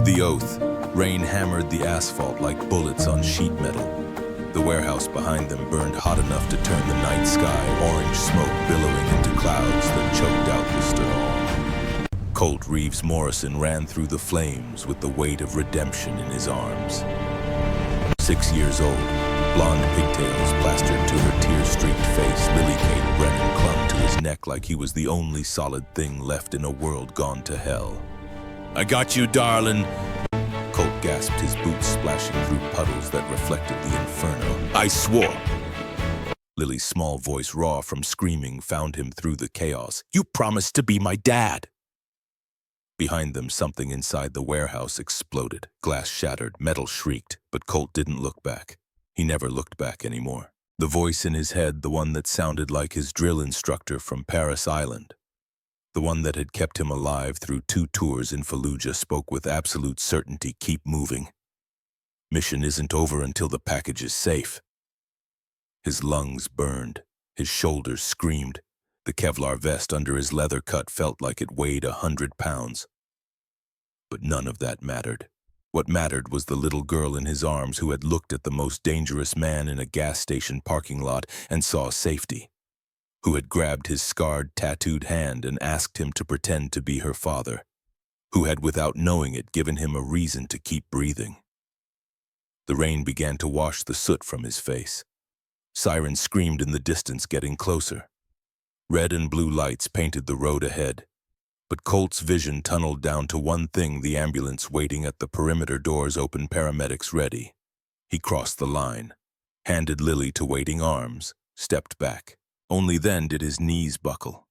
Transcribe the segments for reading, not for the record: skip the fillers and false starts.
The oath. Rain hammered the asphalt like bullets on sheet metal. The warehouse behind them burned hot enough to turn the night sky, orange smoke billowing into clouds that choked out the storm. Colt Reeves Morrison ran through the flames with the weight of redemption in his arms. 6 years old, blonde pigtails plastered to her tear-streaked face, Lily Kate Brennan clung to his neck like he was the only solid thing left in a world gone to hell. "I got you, darling." Colt gasped, his boots splashing through puddles that reflected the inferno. "I swore." Lily's small voice, raw from screaming, found him through the chaos. "You promised to be my dad." Behind them, something inside the warehouse exploded. Glass shattered, metal shrieked, but Colt didn't look back. He never looked back anymore. The voice in his head, the one that sounded like his drill instructor from Paris Island, the one that had kept him alive through 2 tours in Fallujah, spoke with absolute certainty. "Keep moving. Mission isn't over until the package is safe." His lungs burned. His shoulders screamed. The Kevlar vest under his leather cut felt like it weighed 100 pounds. But none of that mattered. What mattered was the little girl in his arms who had looked at the most dangerous man in a gas station parking lot and saw safety, who had grabbed his scarred, tattooed hand and asked him to pretend to be her father, who had, without knowing it, given him a reason to keep breathing. The rain began to wash the soot from his face. Sirens screamed in the distance, getting closer. Red and blue lights painted the road ahead. But Colt's vision tunneled down to one thing: the ambulance waiting at the perimeter doors open, paramedics ready. He crossed the line, handed Lily to waiting arms, stepped back. Only then did his knees buckle.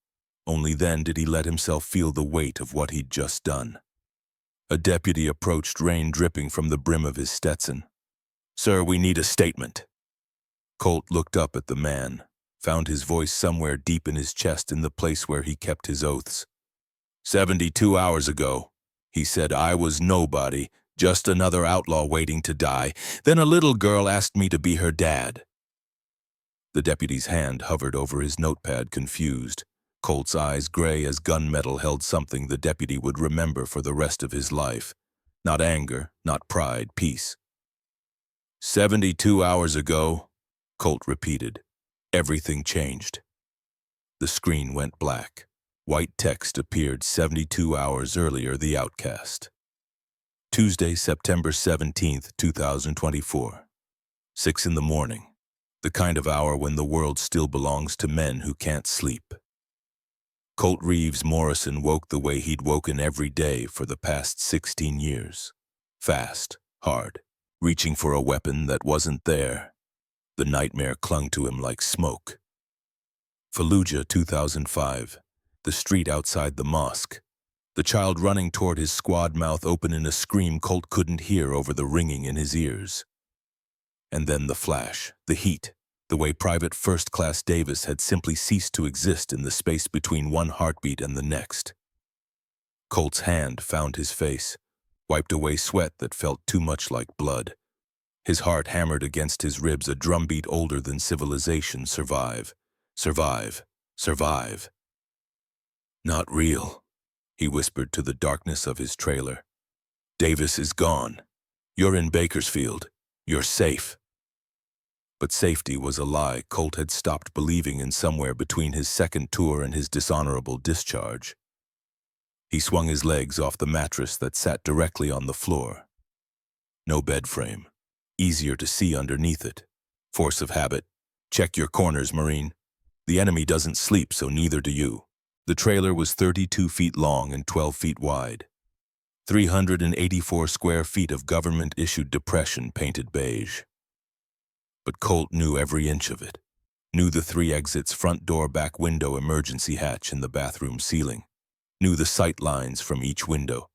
Only then did he let himself feel the weight of what he'd just done. A deputy approached, rain dripping from the brim of his Stetson. "Sir, we need a statement." Colt looked up at the man, found his voice somewhere deep in his chest, in the place where he kept his oaths. 72 hours ago, he said, I was nobody, just another outlaw waiting to die. Then a little girl asked me to be her dad." The deputy's hand hovered over his notepad, confused. Colt's eyes, gray as gunmetal, held something the deputy would remember for the rest of his life. Not anger, not pride, peace. 72 hours ago, Colt repeated. Everything changed. The screen went black. White text appeared 72 hours earlier, the outcast. Tuesday, September 17th, 2024. 6 in the morning. The kind of hour when the world still belongs to men who can't sleep. Colt Reeves Morrison woke the way he'd woken every day for the past 16 years. Fast, hard, reaching for a weapon that wasn't there. The nightmare clung to him like smoke. Fallujah, 2005. The street outside the mosque. The child running toward his squad, mouth open in a scream Colt couldn't hear over the ringing in his ears. And then the flash, the heat, the way Private First Class Davis had simply ceased to exist in the space between one heartbeat and the next. Colt's hand found his face, wiped away sweat that felt too much like blood. His heart hammered against his ribs, a drumbeat older than civilization. Survive, survive, survive. Not real, he whispered to the darkness of his trailer. Davis is gone. You're in Bakersfield. You're safe. But safety was a lie. Colt had stopped believing in somewhere between his second tour and his dishonorable discharge. He swung his legs off the mattress that sat directly on the floor. No bed frame. Easier to see underneath it. Force of habit. Check your corners, Marine. The enemy doesn't sleep, so neither do you. The trailer was 32 feet long and 12 feet wide. 384 square feet of government-issued depression painted beige. But Colt knew every inch of it. Knew the 3 exits, front door, back window, emergency hatch in the bathroom ceiling. Knew the sight lines from each window.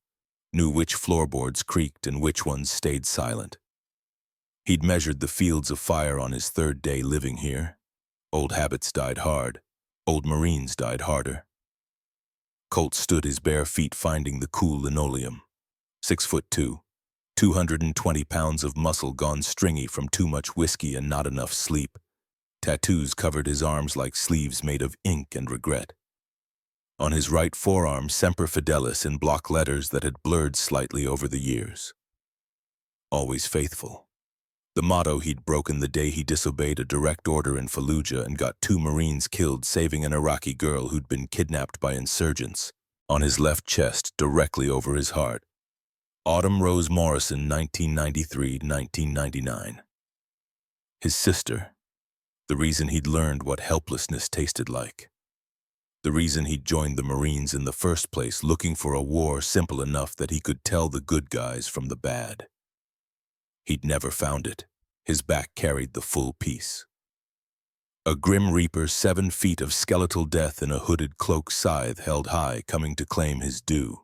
Knew which floorboards creaked and which ones stayed silent. He'd measured the fields of fire on his 3rd day living here. Old habits died hard. Old Marines died harder. Colt stood, his bare feet finding the cool linoleum. 6'2", 220 pounds of muscle gone stringy from too much whiskey and not enough sleep. Tattoos covered his arms like sleeves made of ink and regret. On his right forearm, Semper Fidelis in block letters that had blurred slightly over the years. Always faithful. The motto he'd broken the day he disobeyed a direct order in Fallujah and got 2 Marines killed saving an Iraqi girl who'd been kidnapped by insurgents. On his left chest, directly over his heart. Autumn Rose Morrison, 1993-1999. His sister. The reason he'd learned what helplessness tasted like. The reason he'd joined the Marines in the first place, looking for a war simple enough that he could tell the good guys from the bad. He'd never found it. His back carried the full piece. A grim reaper, 7 feet of skeletal death in a hooded cloak scythe held high, coming to claim his due.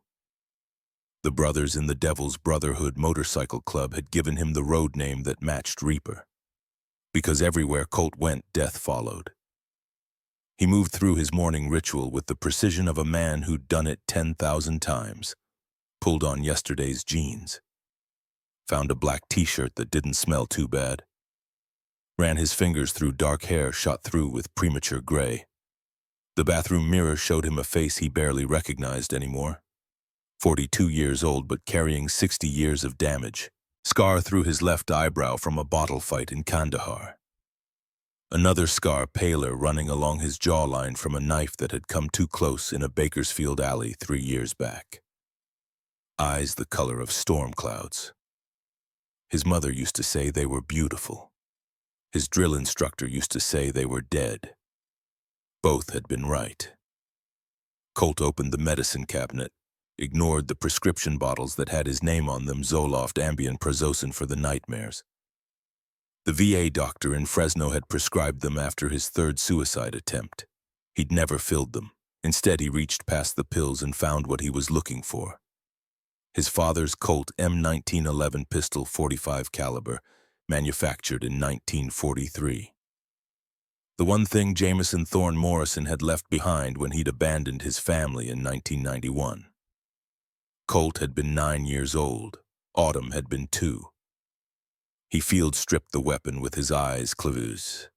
The brothers in the Devil's Brotherhood motorcycle club had given him the road name that matched Reaper. Because everywhere Colt went, death followed. He moved through his morning ritual with the precision of a man who'd done it 10,000 times. Pulled on yesterday's jeans. Found a black t-shirt that didn't smell too bad. Ran his fingers through dark hair shot through with premature gray. The bathroom mirror showed him a face he barely recognized anymore. 42 years old but carrying 60 years of damage. Scar through his left eyebrow from a bottle fight in Kandahar. Another scar paler running along his jawline from a knife that had come too close in a Bakersfield alley 3 years back. Eyes the color of storm clouds. His mother used to say they were beautiful. His drill instructor used to say they were dead. Both had been right. Colt opened the medicine cabinet, ignored the prescription bottles that had his name on them, Zoloft, Ambien, Prazosin for the nightmares. The VA doctor in Fresno had prescribed them after his 3rd suicide attempt. He'd never filled them. Instead, he reached past the pills and found what he was looking for. His father's Colt M1911 pistol, .45 caliber, manufactured in 1943. The one thing Jameson Thorne Morrison had left behind when he'd abandoned his family in 1991. Colt had been 9 years old. Autumn had been 2. He field-stripped the weapon with his eyes closed.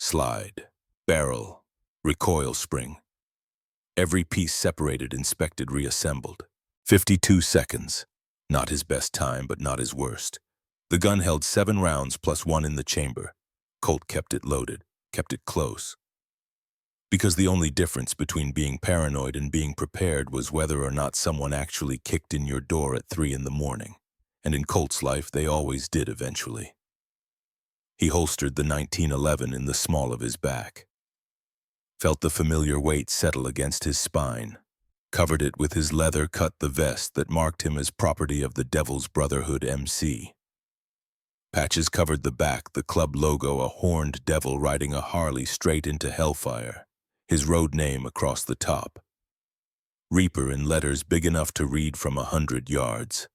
Slide, barrel, recoil spring. Every piece separated, inspected, reassembled. 52 seconds. Not his best time, but not his worst. The gun held 7 rounds plus 1 in the chamber. Colt kept it loaded, kept it close. Because the only difference between being paranoid and being prepared was whether or not someone actually kicked in your door at 3 in the morning. And in Colt's life, they always did eventually. He holstered the 1911 in the small of his back. Felt the familiar weight settle against his spine. Covered it with his leather-cut the vest that marked him as property of the Devil's Brotherhood MC. Patches covered the back, the club logo, a horned devil riding a Harley straight into hellfire, his road name across the top. Reaper in letters big enough to read from 100 yards.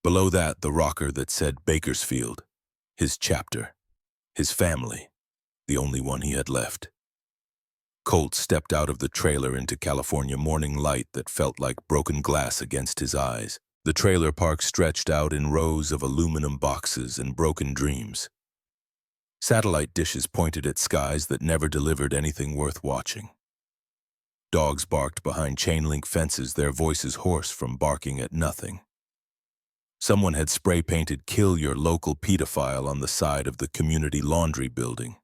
Below that, the rocker that said Bakersfield, his chapter, his family, the only one he had left. Colt stepped out of the trailer into California morning light that felt like broken glass against his eyes. The trailer park stretched out in rows of aluminum boxes and broken dreams. Satellite dishes pointed at skies that never delivered anything worth watching. Dogs barked behind chain-link fences, their voices hoarse from barking at nothing. Someone had spray-painted "Kill your local pedophile" on the side of the community laundry building.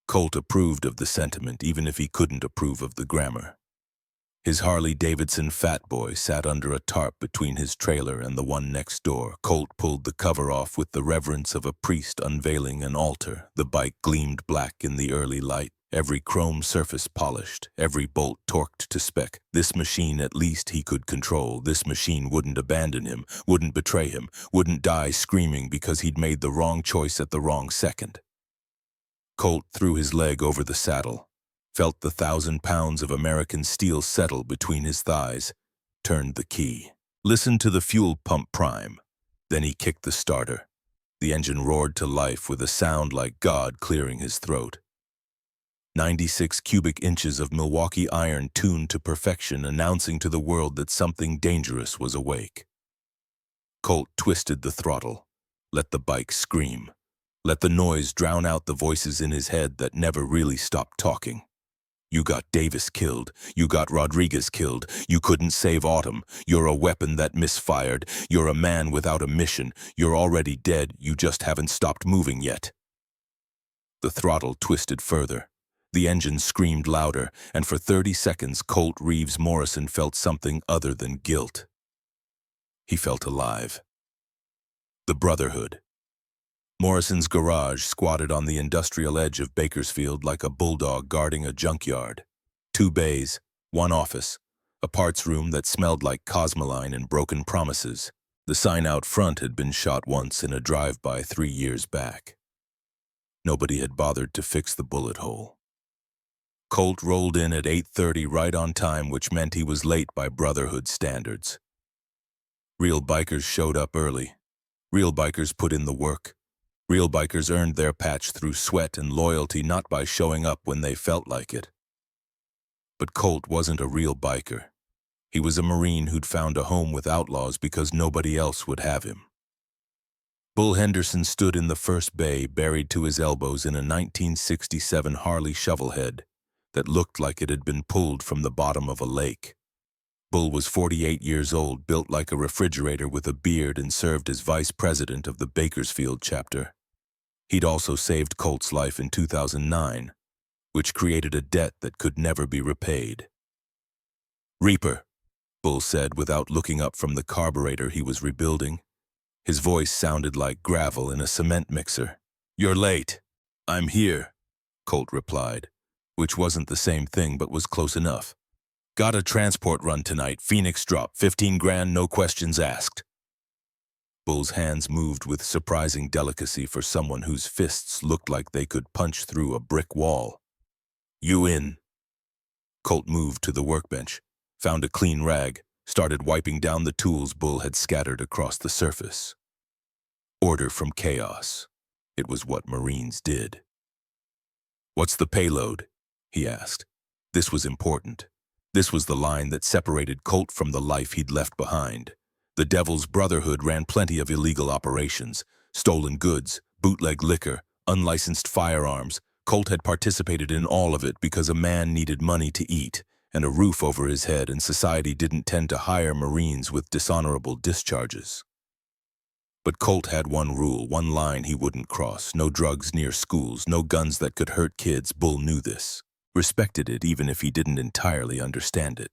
Colt approved of the sentiment, even if he couldn't approve of the grammar. His Harley-Davidson Fat Boy sat under a tarp between his trailer and the one next door. Colt pulled the cover off with the reverence of a priest unveiling an altar. The bike gleamed black in the early light, every chrome surface polished, every bolt torqued to spec. This machine at least he could control. This machine wouldn't abandon him, wouldn't betray him, wouldn't die screaming because he'd made the wrong choice at the wrong second. Colt threw his leg over the saddle, felt the 1,000 pounds of American steel settle between his thighs, turned the key, listened to the fuel pump prime. Then he kicked the starter. The engine roared to life with a sound like God clearing his throat. 96 cubic inches of Milwaukee iron tuned to perfection, announcing to the world that something dangerous was awake. Colt twisted the throttle, let the bike scream. Let the noise drown out the voices in his head that never really stopped talking. You got Davis killed. You got Rodriguez killed. You couldn't save Autumn. You're a weapon that misfired. You're a man without a mission. You're already dead. You just haven't stopped moving yet. The throttle twisted further. The engine screamed louder, and for 30 seconds Colt Reeves Morrison felt something other than guilt. He felt alive. The Brotherhood. Morrison's garage squatted on the industrial edge of Bakersfield like a bulldog guarding a junkyard. 2 bays, 1 office, a parts room that smelled like Cosmoline and broken promises. The sign out front had been shot once in a drive-by 3 years back. Nobody had bothered to fix the bullet hole. Colt rolled in at 8:30 right on time, which meant he was late by Brotherhood standards. Real bikers showed up early. Real bikers put in the work. Real bikers earned their patch through sweat and loyalty, not by showing up when they felt like it. But Colt wasn't a real biker. He was a Marine who'd found a home with outlaws because nobody else would have him. Bull Henderson stood in the first bay, buried to his elbows in a 1967 Harley shovelhead that looked like it had been pulled from the bottom of a lake. Bull was 48 years old, built like a refrigerator with a beard, and served as vice president of the Bakersfield chapter. He'd also saved Colt's life in 2009, which created a debt that could never be repaid. "Reaper," Bull said without looking up from the carburetor he was rebuilding. His voice sounded like gravel in a cement mixer. "You're late." "I'm here," Colt replied, which wasn't the same thing but was close enough. "Got a transport run tonight, Phoenix drop, 15 grand, no questions asked." Bull's hands moved with surprising delicacy for someone whose fists looked like they could punch through a brick wall. "You in?" Colt moved to the workbench, found a clean rag, started wiping down the tools Bull had scattered across the surface. Order from chaos. It was what Marines did. "What's the payload?" he asked. This was important. This was the line that separated Colt from the life he'd left behind. The Devil's Brotherhood ran plenty of illegal operations: stolen goods, bootleg liquor, unlicensed firearms. Colt had participated in all of it because a man needed money to eat and a roof over his head, and society didn't tend to hire Marines with dishonorable discharges. But Colt had one rule, one line he wouldn't cross: no drugs near schools, no guns that could hurt kids. Bull knew this, respected it even if he didn't entirely understand it.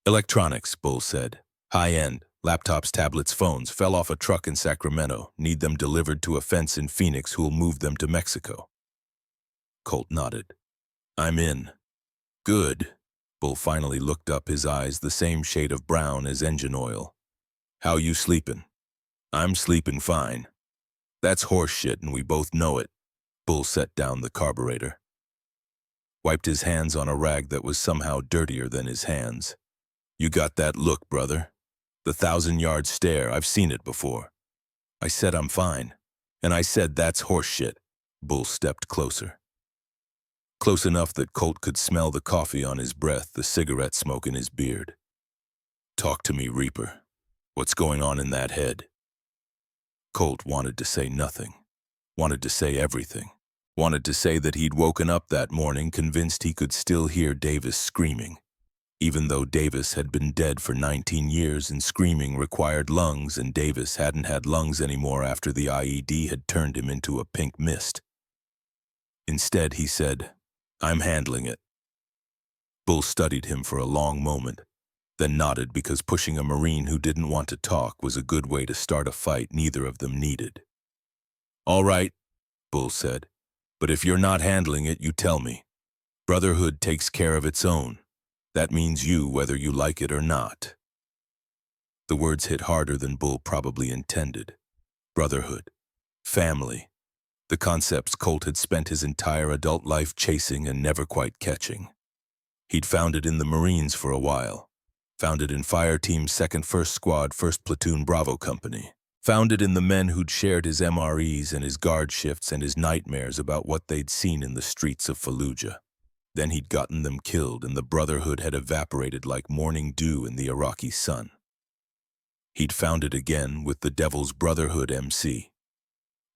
"Electronics," Bull said. "High-end, laptops, tablets, phones, fell off a truck in Sacramento. Need them delivered to a fence in Phoenix who'll move them to Mexico." Colt nodded. "I'm in." "Good." Bull finally looked up, his eyes the same shade of brown as engine oil. "How you sleeping?" "I'm sleeping fine." "That's horse shit, and we both know it." Bull set down the carburetor, wiped his hands on a rag that was somehow dirtier than his hands. "You got that look, brother. The 1,000-yard stare, I've seen it before." "I said I'm fine." "And I said that's horse shit." Bull stepped closer. Close enough that Colt could smell the coffee on his breath, the cigarette smoke in his beard. "Talk to me, Reaper. What's going on in that head?" Colt wanted to say nothing, wanted to say everything, wanted to say that he'd woken up that morning convinced he could still hear Davis screaming, even though Davis had been dead for 19 years and screaming required lungs, and Davis hadn't had lungs anymore after the IED had turned him into a pink mist. Instead, he said, "I'm handling it." Bull studied him for a long moment, then nodded because pushing a Marine who didn't want to talk was a good way to start a fight neither of them needed. "All right," Bull said, "but if you're not handling it, you tell me. Brotherhood takes care of its own. That means you, whether you like it or not." The words hit harder than Bull probably intended. Brotherhood. Family. The concepts Colt had spent his entire adult life chasing and never quite catching. He'd found it in the Marines for a while. Found it in Fire Team 2nd 1st Squad 1st Platoon Bravo Company. Found it in the men who'd shared his MREs and his guard shifts and his nightmares about what they'd seen in the streets of Fallujah. Then he'd gotten them killed, and the Brotherhood had evaporated like morning dew in the Iraqi sun. He'd found it again with the Devil's Brotherhood MC.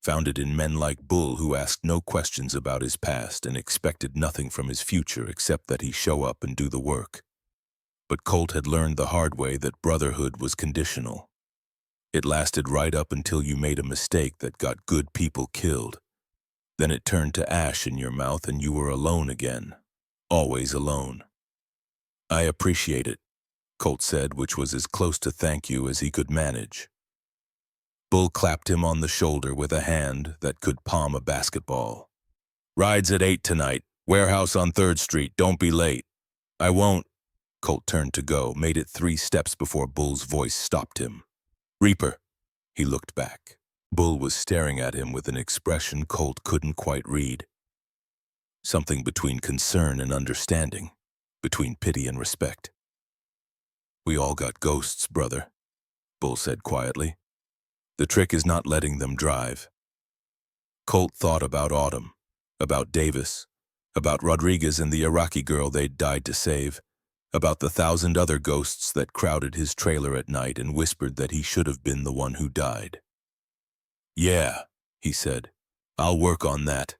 found it in men like Bull who asked no questions about his past and expected nothing from his future except that he show up and do the work. But Colt had learned the hard way that brotherhood was conditional. It lasted right up until you made a mistake that got good people killed. Then it turned to ash in your mouth and you were alone again. Always alone. "I appreciate it," Colt said, which was as close to thank you as he could manage. Bull clapped him on the shoulder with a hand that could palm a basketball. "Ride's at 8 tonight. Warehouse on 3rd Street. Don't be late." "I won't." Colt turned to go, made it 3 steps before Bull's voice stopped him. "Reaper." He looked back. Bull was staring at him with an expression Colt couldn't quite read. Something between concern and understanding, between pity and respect. "We all got ghosts, brother," Bull said quietly. "The trick is not letting them drive." Colt thought about Autumn, about Davis, about Rodriguez and the Iraqi girl they'd died to save, about the 1,000 other ghosts that crowded his trailer at night and whispered that he should have been the one who died. "Yeah," he said, "I'll work on that."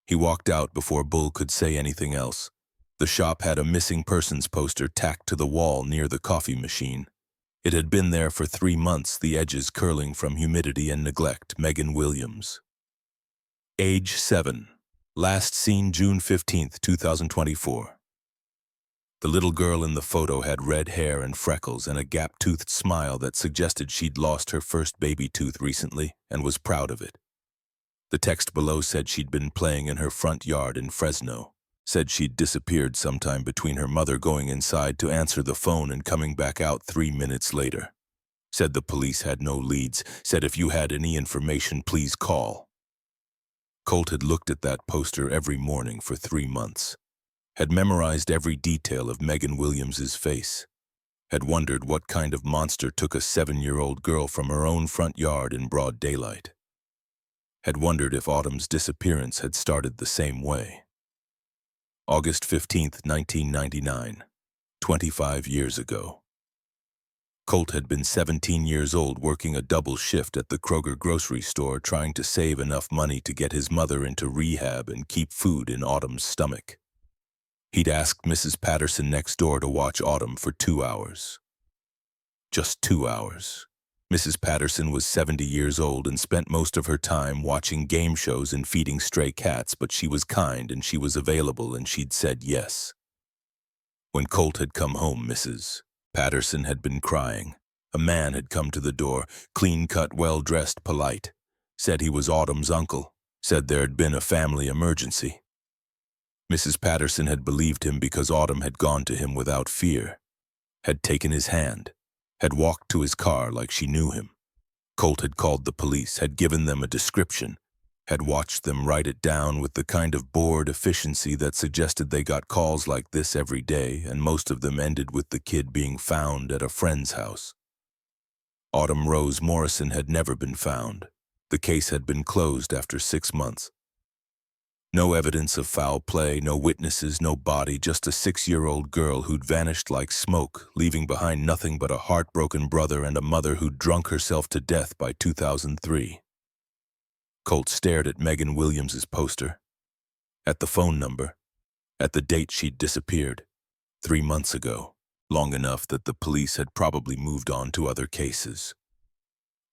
He walked out before Bull could say anything else. The shop had a missing persons poster tacked to the wall near the coffee machine. It had been there for 3 months, the edges curling from humidity and neglect. Megan Williams. Age 7. Last seen June 15th, 2024. The little girl in the photo had red hair and freckles and a gap-toothed smile that suggested she'd lost her first baby tooth recently and was proud of it. The text below said she'd been playing in her front yard in Fresno. Said she'd disappeared sometime between her mother going inside to answer the phone and coming back out 3 minutes later. Said the police had no leads. Said if you had any information, please call. Colt had looked at that poster every morning for 3 months. Had memorized every detail of Megan Williams's face. Had wondered what kind of monster took a 7-year-old girl from her own front yard in broad daylight. Had wondered if Autumn's disappearance had started the same way. August 15th, 1999, 25 years ago. Colt had been 17 years old working a double shift at the Kroger grocery store trying to save enough money to get his mother into rehab and keep food in Autumn's stomach. He'd asked Mrs. Patterson next door to watch Autumn for 2 hours. Just 2 hours. Mrs. Patterson was 70 years old and spent most of her time watching game shows and feeding stray cats, but she was kind and she was available and she'd said yes. When Colt had come home, Mrs. Patterson had been crying. A man had come to the door, clean-cut, well-dressed, polite. Said he was Autumn's uncle. Said there had been a family emergency. Mrs. Patterson had believed him because Autumn had gone to him without fear. Had taken his hand. Had walked to his car like she knew him. Colt had called the police, had given them a description, had watched them write it down with the kind of bored efficiency that suggested they got calls like this every day, and most of them ended with the kid being found at a friend's house. Autumn Rose Morrison had never been found. The case had been closed after 6 months. No evidence of foul play, no witnesses, no body, just a 6-year-old girl who'd vanished like smoke, leaving behind nothing but a heartbroken brother and a mother who'd drunk herself to death by 2003. Colt stared at Megan Williams's poster, at the phone number, at the date she'd disappeared, 3 months ago, long enough that the police had probably moved on to other cases.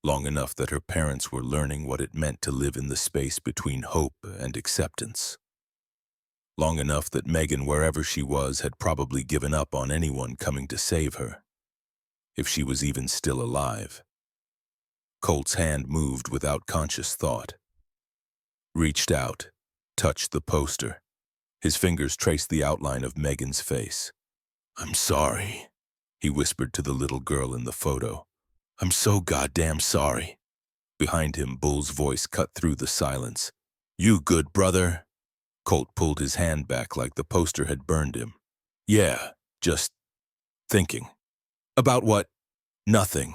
Long enough that her parents were learning what it meant to live in the space between hope and acceptance. Long enough that Megan, wherever she was, had probably given up on anyone coming to save her, if she was even still alive. Colt's hand moved without conscious thought. Reached out, touched the poster. His fingers traced the outline of Megan's face. "I'm sorry," he whispered to the little girl in the photo. "I'm so goddamn sorry." Behind him, Bull's voice cut through the silence. "You good, brother?" Colt pulled his hand back like the poster had burned him. "Yeah, just thinking." "About what?" "Nothing."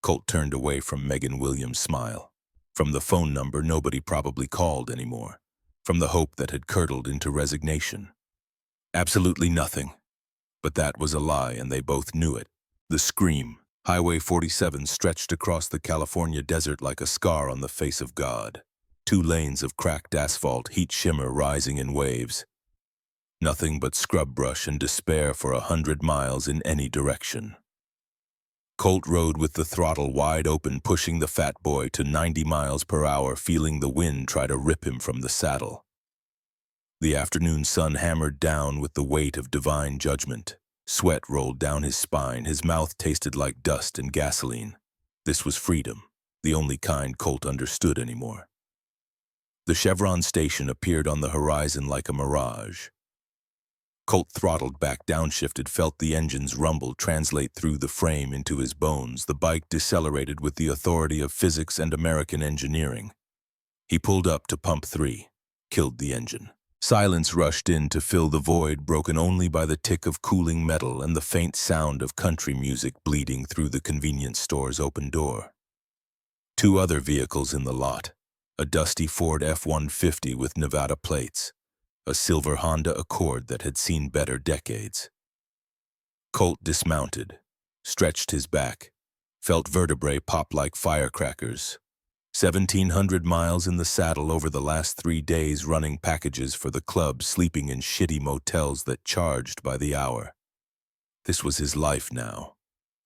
Colt turned away from Megan Williams' smile. From the phone number nobody probably called anymore. From the hope that had curdled into resignation. Absolutely nothing. But that was a lie, and they both knew it. The scream, Highway 47 stretched across the California desert like a scar on the face of God. 2 lanes of cracked asphalt, heat shimmer rising in waves. Nothing but scrub brush and despair for 100 miles in any direction. Colt rode with the throttle wide open, pushing the fat boy to 90 miles per hour, feeling the wind try to rip him from the saddle. The afternoon sun hammered down with the weight of divine judgment. Sweat rolled down his spine, his mouth tasted like dust and gasoline. This was freedom, the only kind Colt understood anymore. The Chevron station appeared on the horizon like a mirage. Colt throttled back, downshifted, felt the engine's rumble translate through the frame into his bones. The bike decelerated with the authority of physics and American engineering. He pulled up to pump 3, killed the engine. Silence rushed in to fill the void, broken only by the tick of cooling metal and the faint sound of country music bleeding through the convenience store's open door. 2 other vehicles in the lot, a dusty Ford F-150 with Nevada plates, a silver Honda Accord that had seen better decades. Colt dismounted, stretched his back, felt vertebrae pop like firecrackers. 1,700 miles in the saddle over the last 3 days, running packages for the club, sleeping in shitty motels that charged by the hour. This was his life now.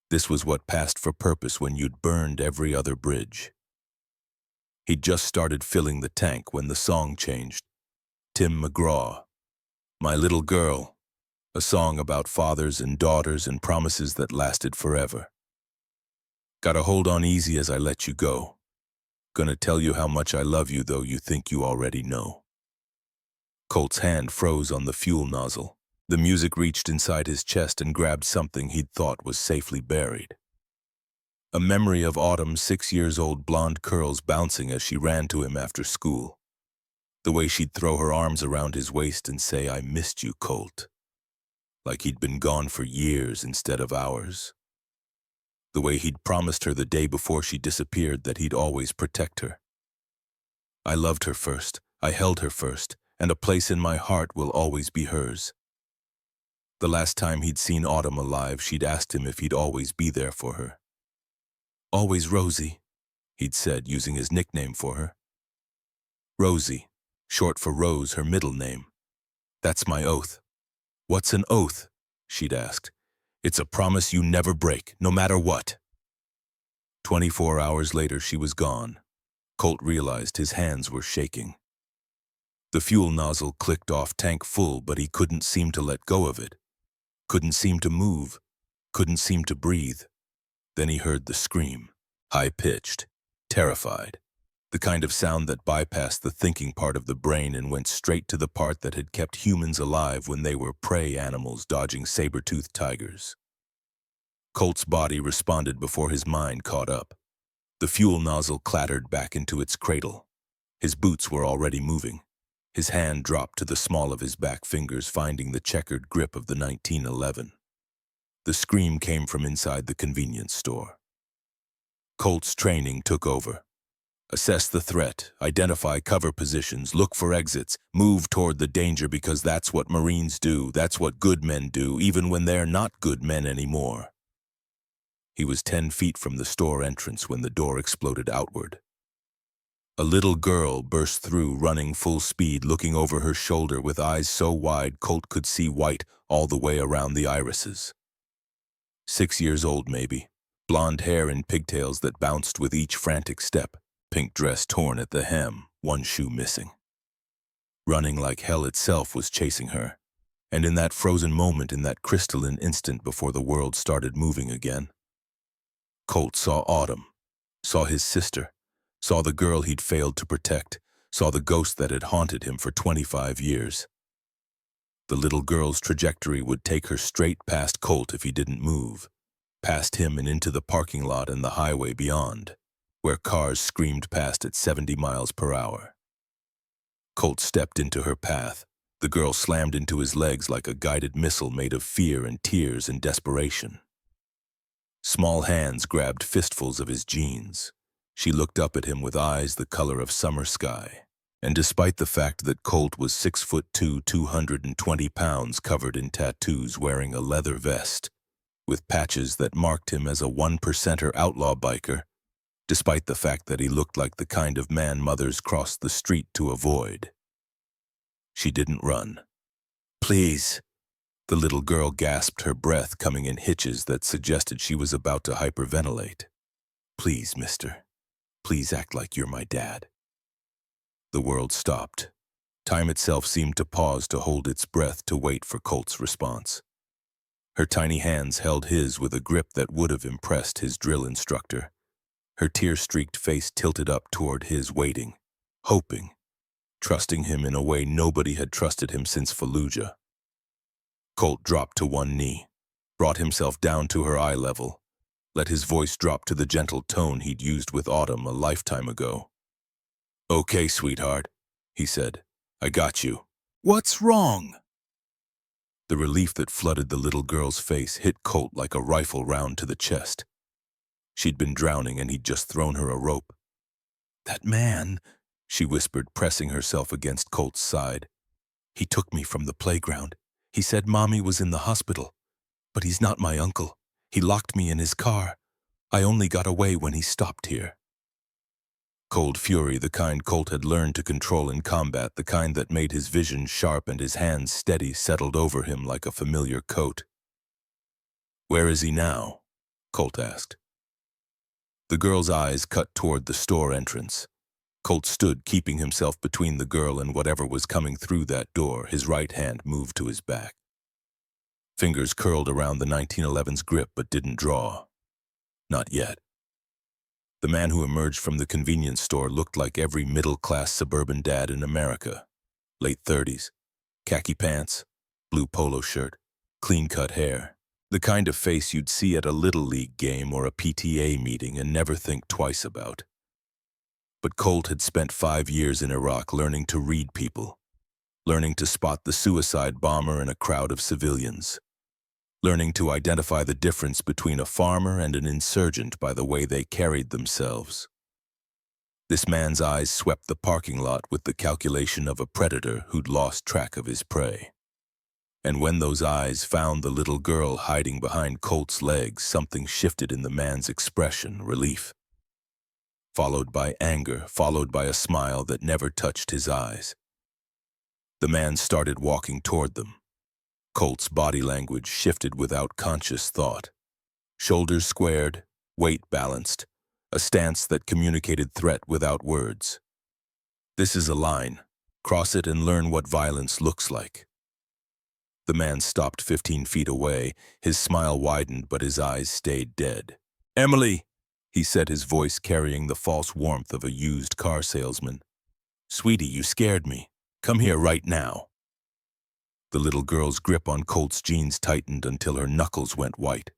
This was what passed for purpose when you'd burned every other bridge. He'd just started filling the tank when the song changed. Tim McGraw, My Little Girl, a song about fathers and daughters and promises that lasted forever. Gotta hold on easy as I let you go. Gonna tell you how much I love you, though you think you already know. Colt's hand froze on the fuel nozzle. The music reached inside his chest and grabbed something he'd thought was safely buried. A memory of Autumn's 6-year-old blonde curls bouncing as she ran to him after school. The way she'd throw her arms around his waist and say, "I missed you, Colt." Like he'd been gone for years instead of hours. The way he'd promised her the day before she disappeared that he'd always protect her. "I loved her first, I held her first, and a place in my heart will always be hers." The last time he'd seen Autumn alive, she'd asked him if he'd always be there for her. "Always, Rosie," he'd said, using his nickname for her. Rosie, short for Rose, her middle name. "That's my oath." "What's an oath?" she'd asked. "It's a promise you never break, no matter what." 24 hours later, she was gone. Colt realized his hands were shaking. The fuel nozzle clicked off, tank full, but he couldn't seem to let go of it. Couldn't seem to move. Couldn't seem to breathe. Then he heard the scream, high-pitched, terrified. The kind of sound that bypassed the thinking part of the brain and went straight to the part that had kept humans alive when they were prey animals dodging saber-toothed tigers. Colt's body responded before his mind caught up. The fuel nozzle clattered back into its cradle. His boots were already moving. His hand dropped to the small of his back fingers, finding the checkered grip of the 1911. The scream came from inside the convenience store. Colt's training took over. Assess the threat, identify cover positions, look for exits, move toward the danger, because that's what Marines do, that's what good men do, even when they're not good men anymore. He was 10 feet from the store entrance when the door exploded outward. A little girl burst through, running full speed, looking over her shoulder with eyes so wide Colt could see white all the way around the irises. 6 years old, maybe, blonde hair in pigtails that bounced with each frantic step. Pink dress torn at the hem, one shoe missing. Running like hell itself was chasing her, and in that frozen moment, in that crystalline instant before the world started moving again, Colt saw Autumn, saw his sister, saw the girl he'd failed to protect, saw the ghost that had haunted him for 25 years. The little girl's trajectory would take her straight past Colt if he didn't move, past him and into the parking lot and the highway beyond, where cars screamed past at 70 miles per hour. Colt stepped into her path. The girl slammed into his legs like a guided missile made of fear and tears and desperation. Small hands grabbed fistfuls of his jeans. She looked up at him with eyes the color of summer sky. And despite the fact that Colt was 6'2", 220 pounds, covered in tattoos, wearing a leather vest, with patches that marked him as a one-percenter outlaw biker, despite the fact that he looked like the kind of man mothers crossed the street to avoid. She didn't run. "Please." The little girl gasped, her breath coming in hitches that suggested she was about to hyperventilate. "Please, mister. Please act like you're my dad." The world stopped. Time itself seemed to pause to hold its breath to wait for Colt's response. Her tiny hands held his with a grip that would have impressed his drill instructor. Her tear-streaked face tilted up toward his, waiting, hoping, trusting him in a way nobody had trusted him since Fallujah. Colt dropped to one knee, brought himself down to her eye level, let his voice drop to the gentle tone he'd used with Autumn a lifetime ago. "Okay, sweetheart," he said. "I got you. What's wrong?" The relief that flooded the little girl's face hit Colt like a rifle round to the chest. She'd been drowning and he'd just thrown her a rope. "That man," she whispered, pressing herself against Colt's side. "He took me from the playground. He said Mommy was in the hospital. But he's not my uncle. He locked me in his car. I only got away when he stopped here." Cold fury, the kind Colt had learned to control in combat, the kind that made his vision sharp and his hands steady, settled over him like a familiar coat. "Where is he now?" Colt asked. The girl's eyes cut toward the store entrance. Colt stood, keeping himself between the girl and whatever was coming through that door, his right hand moved to his back. Fingers curled around the 1911's grip but didn't draw. Not yet. The man who emerged from the convenience store looked like every middle-class suburban dad in America. Late 30s, khaki pants, blue polo shirt, clean-cut hair. The kind of face you'd see at a Little League game or a PTA meeting and never think twice about. But Colt had spent 5 years in Iraq learning to read people, learning to spot the suicide bomber in a crowd of civilians, learning to identify the difference between a farmer and an insurgent by the way they carried themselves. This man's eyes swept the parking lot with the calculation of a predator who'd lost track of his prey. And when those eyes found the little girl hiding behind Colt's legs, something shifted in the man's expression, relief. Followed by anger, followed by a smile that never touched his eyes. The man started walking toward them. Colt's body language shifted without conscious thought. Shoulders squared, weight balanced, a stance that communicated threat without words. "This is a line. Cross it and learn what violence looks like." The man stopped 15 feet away. His smile widened, but his eyes stayed dead. "Emily," he said, his voice carrying the false warmth of a used car salesman. "Sweetie, you scared me. Come here right now." The little girl's grip on Colt's jeans tightened until her knuckles went white.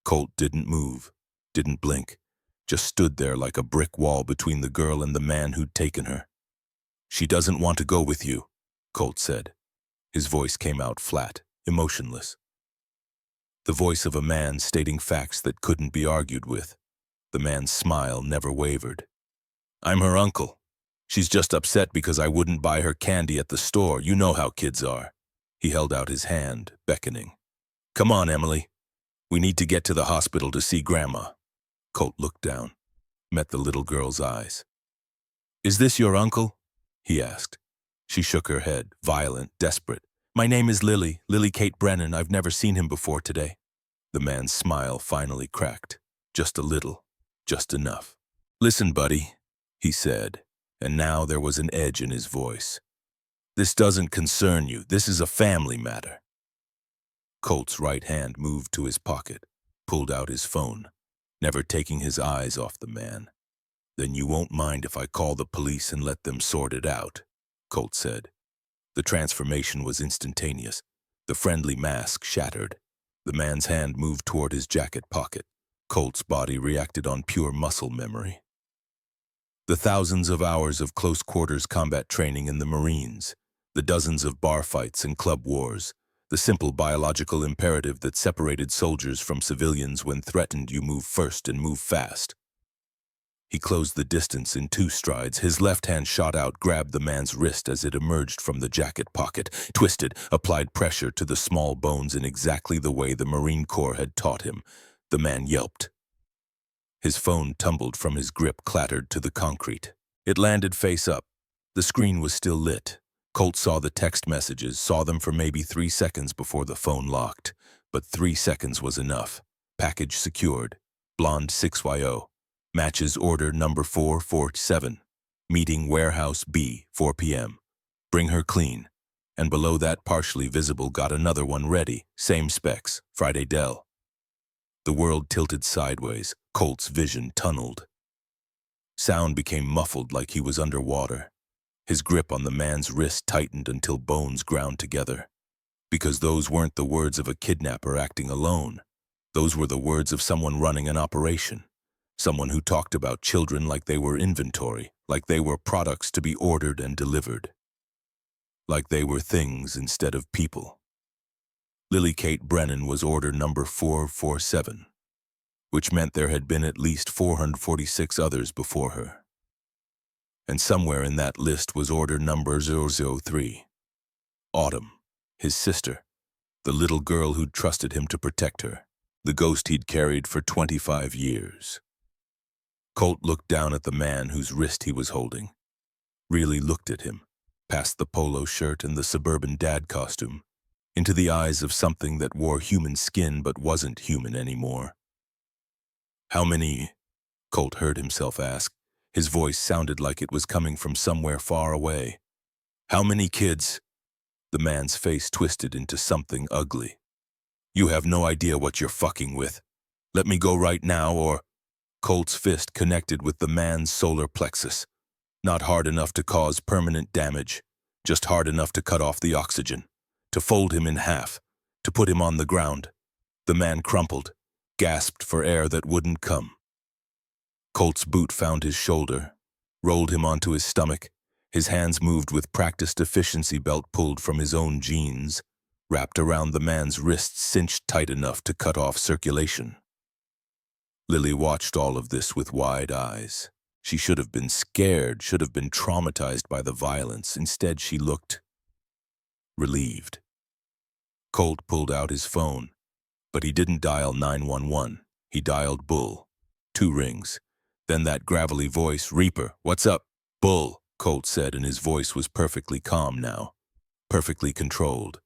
Colt didn't move, didn't blink, just stood there like a brick wall between the girl and the man who'd taken her. "She doesn't want to go with you," Colt said. His voice came out flat, emotionless. The voice of a man stating facts that couldn't be argued with. The man's smile never wavered. "I'm her uncle. She's just upset because I wouldn't buy her candy at the store. You know how kids are." He held out his hand, beckoning. "Come on, Emily. We need to get to the hospital to see Grandma." Colt looked down, met the little girl's eyes. "Is this your uncle?" he asked. She shook her head, violent, desperate. "My name is Lily Kate Brennan. I've never seen him before today." The man's smile finally cracked. Just a little, just enough. "Listen, buddy," he said, and now there was an edge in his voice. "This doesn't concern you. This is a family matter." Colt's right hand moved to his pocket, pulled out his phone, never taking his eyes off the man. "Then you won't mind if I call the police and let them sort it out," Colt said. The transformation was instantaneous. The friendly mask shattered. The man's hand moved toward his jacket pocket. Colt's body reacted on pure muscle memory. The thousands of hours of close-quarters combat training in the Marines, the dozens of bar fights and club wars, the simple biological imperative that separated soldiers from civilians when threatened: you move first and move fast. He closed the distance in 2 strides. His left hand shot out, grabbed the man's wrist as it emerged from the jacket pocket, twisted, applied pressure to the small bones in exactly the way the Marine Corps had taught him. The man yelped. His phone tumbled from his grip, clattered to the concrete. It landed face up. The screen was still lit. Colt saw the text messages, saw them for maybe 3 seconds before the phone locked. But 3 seconds was enough. Package secured. Blonde 6YO. Matches order number 447. Meeting warehouse B, 4 p.m. Bring her clean. And below that, partially visible, got another one ready. Same specs. Friday Dell. The world tilted sideways. Colt's vision tunneled. Sound became muffled like he was underwater. His grip on the man's wrist tightened until bones ground together. Because those weren't the words of a kidnapper acting alone. Those were the words of someone running an operation. Someone who talked about children like they were inventory, like they were products to be ordered and delivered. Like they were things instead of people. Lily Kate Brennan was order number 447, which meant there had been at least 446 others before her. And somewhere in that list was order number 003. Autumn, his sister, the little girl who'd trusted him to protect her, the ghost he'd carried for 25 years. Colt looked down at the man whose wrist he was holding. Really looked at him, past the polo shirt and the suburban dad costume, into the eyes of something that wore human skin but wasn't human anymore. How many? Colt heard himself ask. His voice sounded like it was coming from somewhere far away. How many kids? The man's face twisted into something ugly. You have no idea what you're fucking with. Let me go right now or... Colt's fist connected with the man's solar plexus. Not hard enough to cause permanent damage, just hard enough to cut off the oxygen, to fold him in half, to put him on the ground. The man crumpled, gasped for air that wouldn't come. Colt's boot found his shoulder, rolled him onto his stomach. His hands moved with practiced efficiency, belt pulled from his own jeans, wrapped around the man's wrists, cinched tight enough to cut off circulation. Lily watched all of this with wide eyes. She should have been scared, should have been traumatized by the violence. Instead, she looked relieved. Colt pulled out his phone, but he didn't dial 911. He dialed Bull. 2 rings. Then that gravelly voice, Reaper, what's up? Bull, Colt said, and his voice was perfectly calm now, perfectly controlled.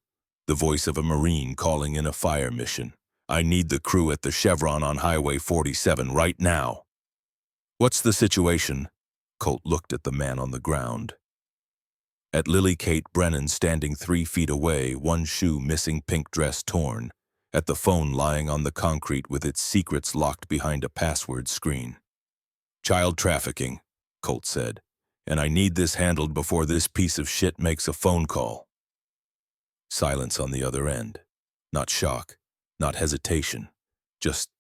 The voice of a Marine calling in a fire mission. I need the crew at the Chevron on Highway 47 right now. What's the situation? Colt looked at the man on the ground. At Lily Kate Brennan standing 3 feet away, one shoe missing, pink dress torn. At the phone lying on the concrete with its secrets locked behind a password screen. Child trafficking, Colt said, and I need this handled before this piece of shit makes a phone call. Silence on the other end. Not shock, not hesitation, just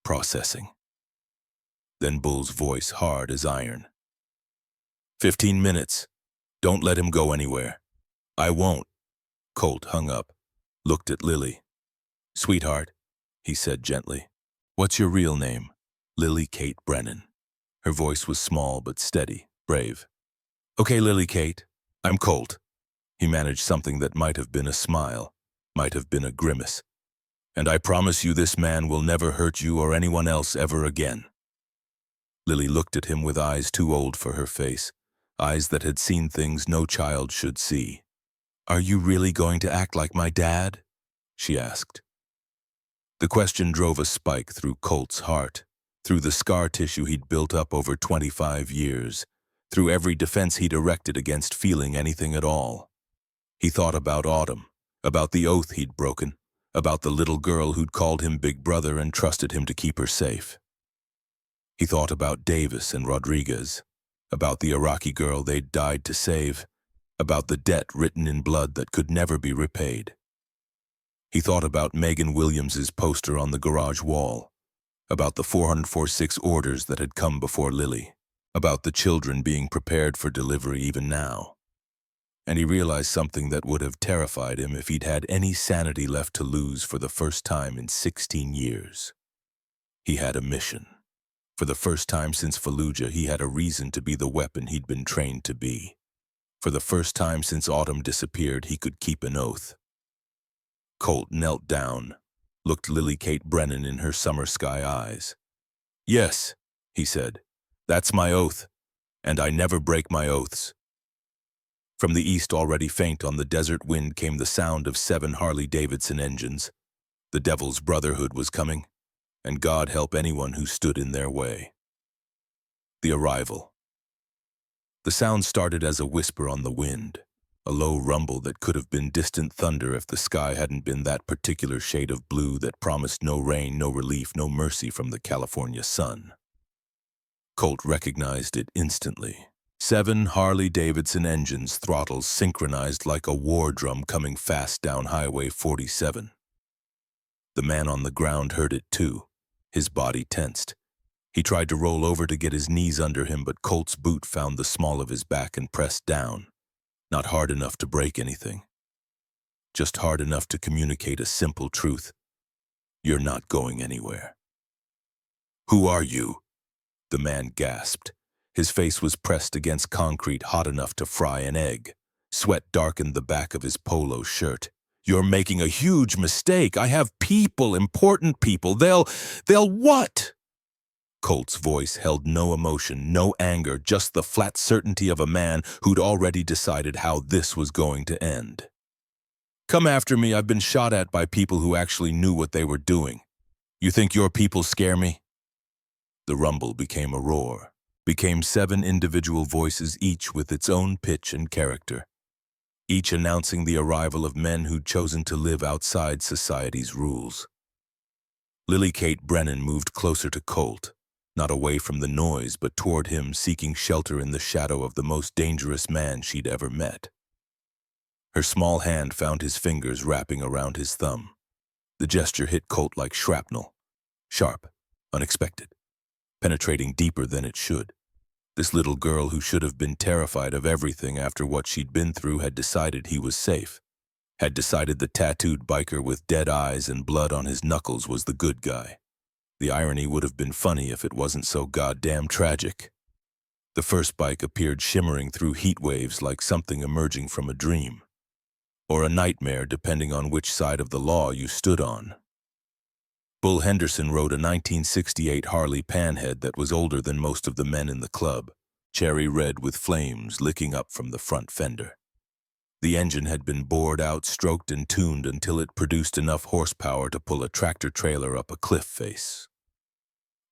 processing. Then Bull's voice, hard as iron. 15 minutes. Don't let him go anywhere. I won't. Colt hung up, looked at Lily. Sweetheart, he said gently. What's your real name? Lily Kate Brennan. Her voice was small but steady, brave. Okay, Lily Kate, I'm Colt. He managed something that might have been a smile, might have been a grimace. And I promise you this man will never hurt you or anyone else ever again. Lily looked at him with eyes too old for her face, eyes that had seen things no child should see. Are you really going to act like my dad? She asked. The question drove a spike through Colt's heart, through the scar tissue he'd built up over 25 years, through every defense he'd erected against feeling anything at all. He thought about Autumn, about the oath he'd broken, about the little girl who'd called him Big Brother and trusted him to keep her safe. He thought about Davis and Rodriguez, about the Iraqi girl they'd died to save, about the debt written in blood that could never be repaid. He thought about Megan Williams's poster on the garage wall, about the 446 orders that had come before Lily, about the children being prepared for delivery even now. And he realized something that would have terrified him if he'd had any sanity left to lose for the first time in 16 years. He had a mission. For the first time since Fallujah, he had a reason to be the weapon he'd been trained to be. For the first time since Autumn disappeared, he could keep an oath. Colt knelt down, looked Lily Kate Brennan in her summer sky eyes. "Yes," he said, "that's my oath, and I never break my oaths." From the east, already faint on the desert wind, came the sound of 7 Harley-Davidson engines. The Devil's Brotherhood was coming, and God help anyone who stood in their way. The arrival. The sound started as a whisper on the wind, a low rumble that could have been distant thunder if the sky hadn't been that particular shade of blue that promised no rain, no relief, no mercy from the California sun. Colt recognized it instantly. 7 Harley-Davidson engines, throttles synchronized like a war drum coming fast down Highway 47. The man on the ground heard it too. His body tensed. He tried to roll over to get his knees under him, but Colt's boot found the small of his back and pressed down. Not hard enough to break anything. Just hard enough to communicate a simple truth. "You're not going anywhere." "Who are you?" the man gasped. His face was pressed against concrete hot enough to fry an egg. Sweat darkened the back of his polo shirt. "You're making a huge mistake. I have people, important people. They'll what?" Colt's voice held no emotion, no anger, just the flat certainty of a man who'd already decided how this was going to end. "Come after me. I've been shot at by people who actually knew what they were doing. You think your people scare me?" The rumble became a roar, became 7 individual voices, each with its own pitch and character, each announcing the arrival of men who'd chosen to live outside society's rules. Lily Kate Brennan moved closer to Colt, not away from the noise, but toward him, seeking shelter in the shadow of the most dangerous man she'd ever met. Her small hand found his fingers wrapping around his thumb. The gesture hit Colt like shrapnel, sharp, unexpected, penetrating deeper than it should. This little girl, who should have been terrified of everything after what she'd been through, had decided he was safe, had decided the tattooed biker with dead eyes and blood on his knuckles was the good guy. The irony would have been funny if it wasn't so goddamn tragic. The first bike appeared shimmering through heat waves like something emerging from a dream, or a nightmare, depending on which side of the law you stood on. Bull Henderson rode a 1968 Harley Panhead that was older than most of the men in the club, cherry red with flames licking up from the front fender. The engine had been bored out, stroked and tuned until it produced enough horsepower to pull a tractor-trailer up a cliff face.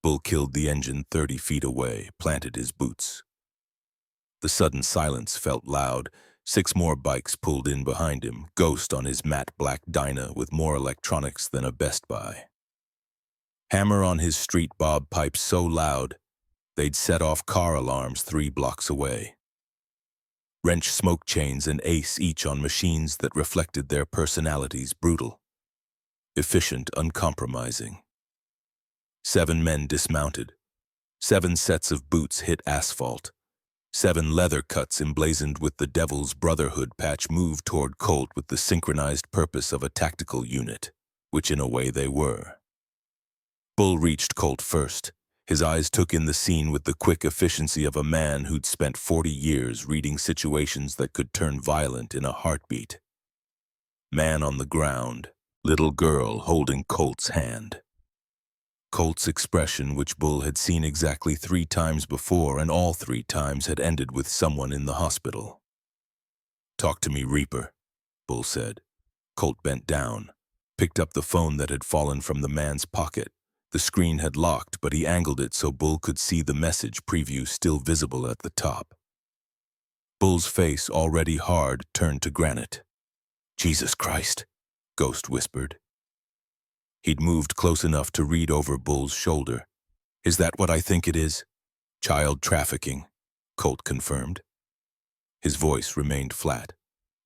Bull killed the engine 30 feet away, planted his boots. The sudden silence felt loud. 6 more bikes pulled in behind him, Ghost on his matte black Dyna with more electronics than a Best Buy. Hammer on his street bob pipes so loud, they'd set off car alarms 3 blocks away. Wrench smoke chains and Ace, each on machines that reflected their personalities, brutal, efficient, uncompromising. 7 men dismounted. 7 sets of boots hit asphalt. 7 leather cuts emblazoned with the Devil's Brotherhood patch moved toward Colt with the synchronized purpose of a tactical unit, which in a way they were. Bull reached Colt first. His eyes took in the scene with the quick efficiency of a man who'd spent 40 years reading situations that could turn violent in a heartbeat. Man on the ground, little girl holding Colt's hand. Colt's expression, which Bull had seen exactly 3 times before, and all 3 times had ended with someone in the hospital. "Talk to me, Reaper," Bull said. Colt bent down, picked up the phone that had fallen from the man's pocket. The screen had locked, but he angled it so Bull could see the message preview still visible at the top. Bull's face, already hard, turned to granite. "Jesus Christ," Ghost whispered. He'd moved close enough to read over Bull's shoulder. "Is that what I think it is?" "Child trafficking," Colt confirmed. His voice remained flat,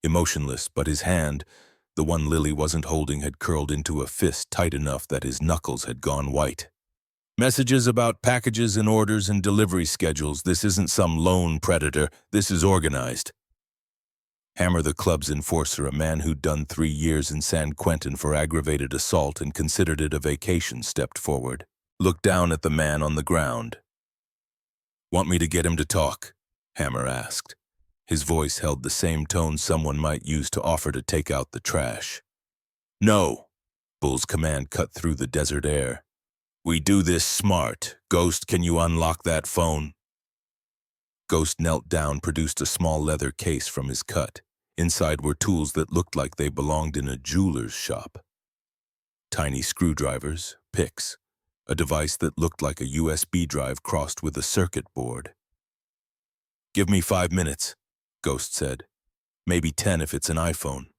emotionless, but his hand, the one Lily wasn't holding, had curled into a fist tight enough that his knuckles had gone white. "Messages about packages and orders and delivery schedules. This isn't some lone predator. This is organized." Hammer, the club's enforcer, a man who'd done 3 years in San Quentin for aggravated assault and considered it a vacation, stepped forward. looked down at the man on the ground. "Want me to get him to talk?" Hammer asked. His voice held the same tone someone might use to offer to take out the trash. "No," Bull's command cut through the desert air. "We do this smart. Ghost, can you unlock that phone?" Ghost knelt down, produced a small leather case from his cut. Inside were tools that looked like they belonged in a jeweler's shop. Tiny screwdrivers, picks, a device that looked like a USB drive crossed with a circuit board. "Give me 5 minutes," Ghost said. "Maybe 10 if it's an iPhone."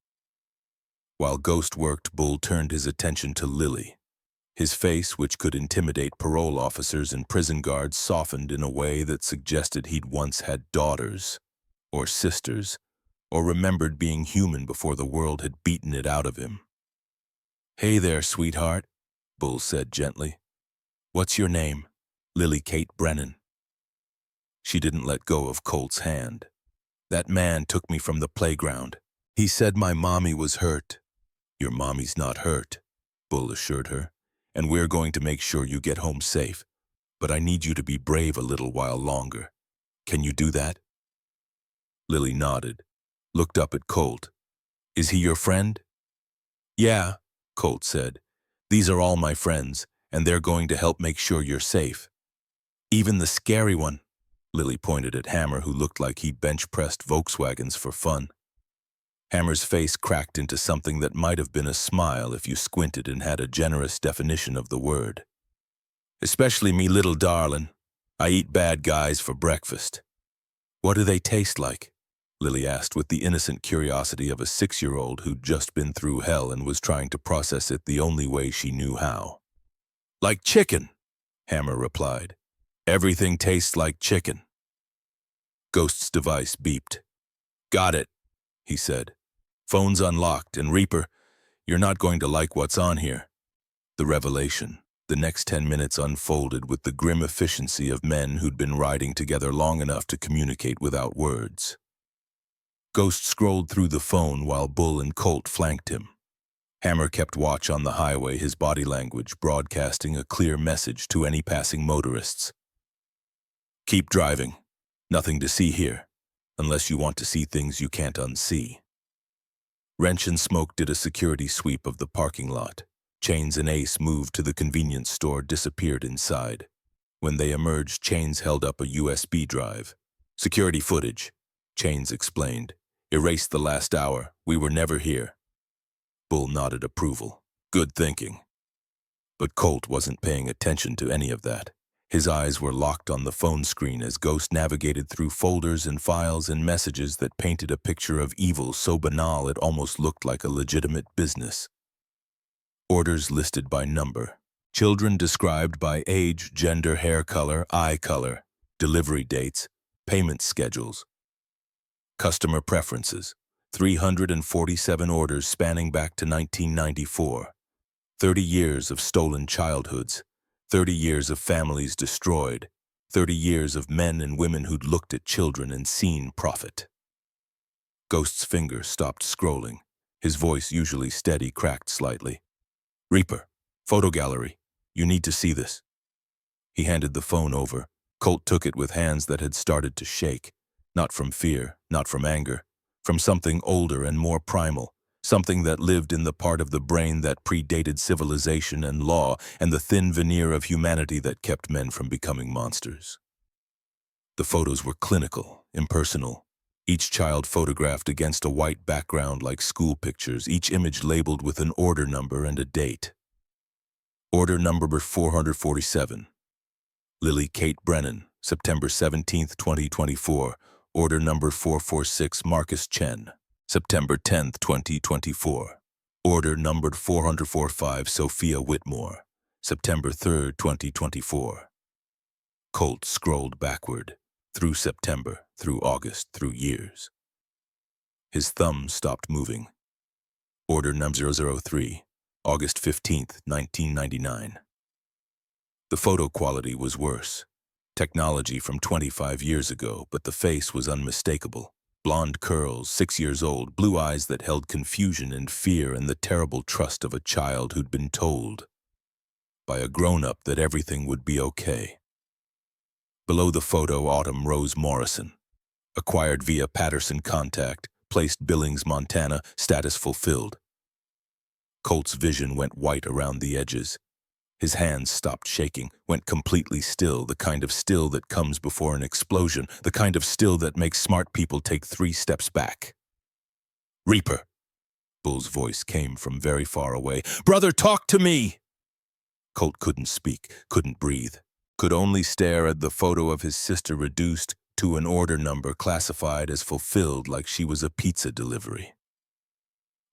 While Ghost worked, Bull turned his attention to Lily. His face, which could intimidate parole officers and prison guards, softened in a way that suggested he'd once had daughters, or sisters, or remembered being human before the world had beaten it out of him. "Hey there, sweetheart," Bull said gently. "What's your name?" "Lily Kate Brennan." She didn't let go of Colt's hand. "That man took me from the playground. He said my mommy was hurt." "Your mommy's not hurt," Bull assured her, "and we're going to make sure you get home safe. But I need you to be brave a little while longer. Can you do that?" Lily nodded, looked up at Colt. "Is he your friend?" "Yeah," Colt said. "These are all my friends, and they're going to help make sure you're safe." "Even the scary one," Lily pointed at Hammer, who looked like he bench-pressed Volkswagens for fun. Hammer's face cracked into something that might have been a smile if you squinted and had a generous definition of the word. "Especially me little darlin'. I eat bad guys for breakfast." "What do they taste like?" Lily asked with the innocent curiosity of a 6-year-old who'd just been through hell and was trying to process it the only way she knew how. "Like chicken," Hammer replied. "Everything tastes like chicken." Ghost's device beeped. "Got it," he said. "Phone's unlocked, and Reaper, you're not going to like what's on here." The revelation, the next 10 minutes unfolded with the grim efficiency of men who'd been riding together long enough to communicate without words. Ghost scrolled through the phone while Bull and Colt flanked him. Hammer kept watch on the highway, his body language broadcasting a clear message to any passing motorists. "Keep driving. Nothing to see here, unless you want to see things you can't unsee." Wrench and Smoke did a security sweep of the parking lot. Chains and Ace moved to the convenience store, disappeared inside. When they emerged, Chains held up a USB drive. "Security footage," Chains explained. "Erased the last hour. We were never here." Bull nodded approval. "Good thinking." But Colt wasn't paying attention to any of that. His eyes were locked on the phone screen as Ghost navigated through folders and files and messages that painted a picture of evil so banal it almost looked like a legitimate business. Orders listed by number. Children described by age, gender, hair color, eye color. Delivery dates. Payment schedules. Customer preferences. 347 orders spanning back to 1994. 30 years of stolen childhoods. 30 years of families destroyed. 30 years of men and women who'd looked at children and seen profit. Ghost's finger stopped scrolling. His voice, usually steady, cracked slightly. "Reaper, photo gallery. You need to see this." He handed the phone over. Colt took it with hands that had started to shake. Not from fear, not from anger. From something older and more primal. Something that lived in the part of the brain that predated civilization and law and the thin veneer of humanity that kept men from becoming monsters. The photos were clinical, impersonal. Each child photographed against a white background like school pictures, each image labeled with an order number and a date. Order number 447. Lily Kate Brennan, September 17, 2024. Order number 446, Marcus Chen. September 10, 2024. Order numbered 445, Sophia Whitmore. September 3, 2024. Colt scrolled backward, through September, through August, through years. His thumb stopped moving. Order number 003, August 15, 1999. The photo quality was worse. Technology from 25 years ago, but the face was unmistakable. Blonde curls, 6 years old, blue eyes that held confusion and fear and the terrible trust of a child who'd been told. by a grown-up that everything would be okay. Below the photo, Autumn Rose Morrison. Acquired via Patterson Contact, placed Billings, Montana, status fulfilled. Colt's vision went white around the edges. His hands stopped shaking, went completely still, the kind of still that comes before an explosion, the kind of still that makes smart people take 3 steps back. "Reaper," Bull's voice came from very far away. "Brother, talk to me!" Colt couldn't speak, couldn't breathe, could only stare at the photo of his sister reduced to an order number classified as fulfilled like she was a pizza delivery.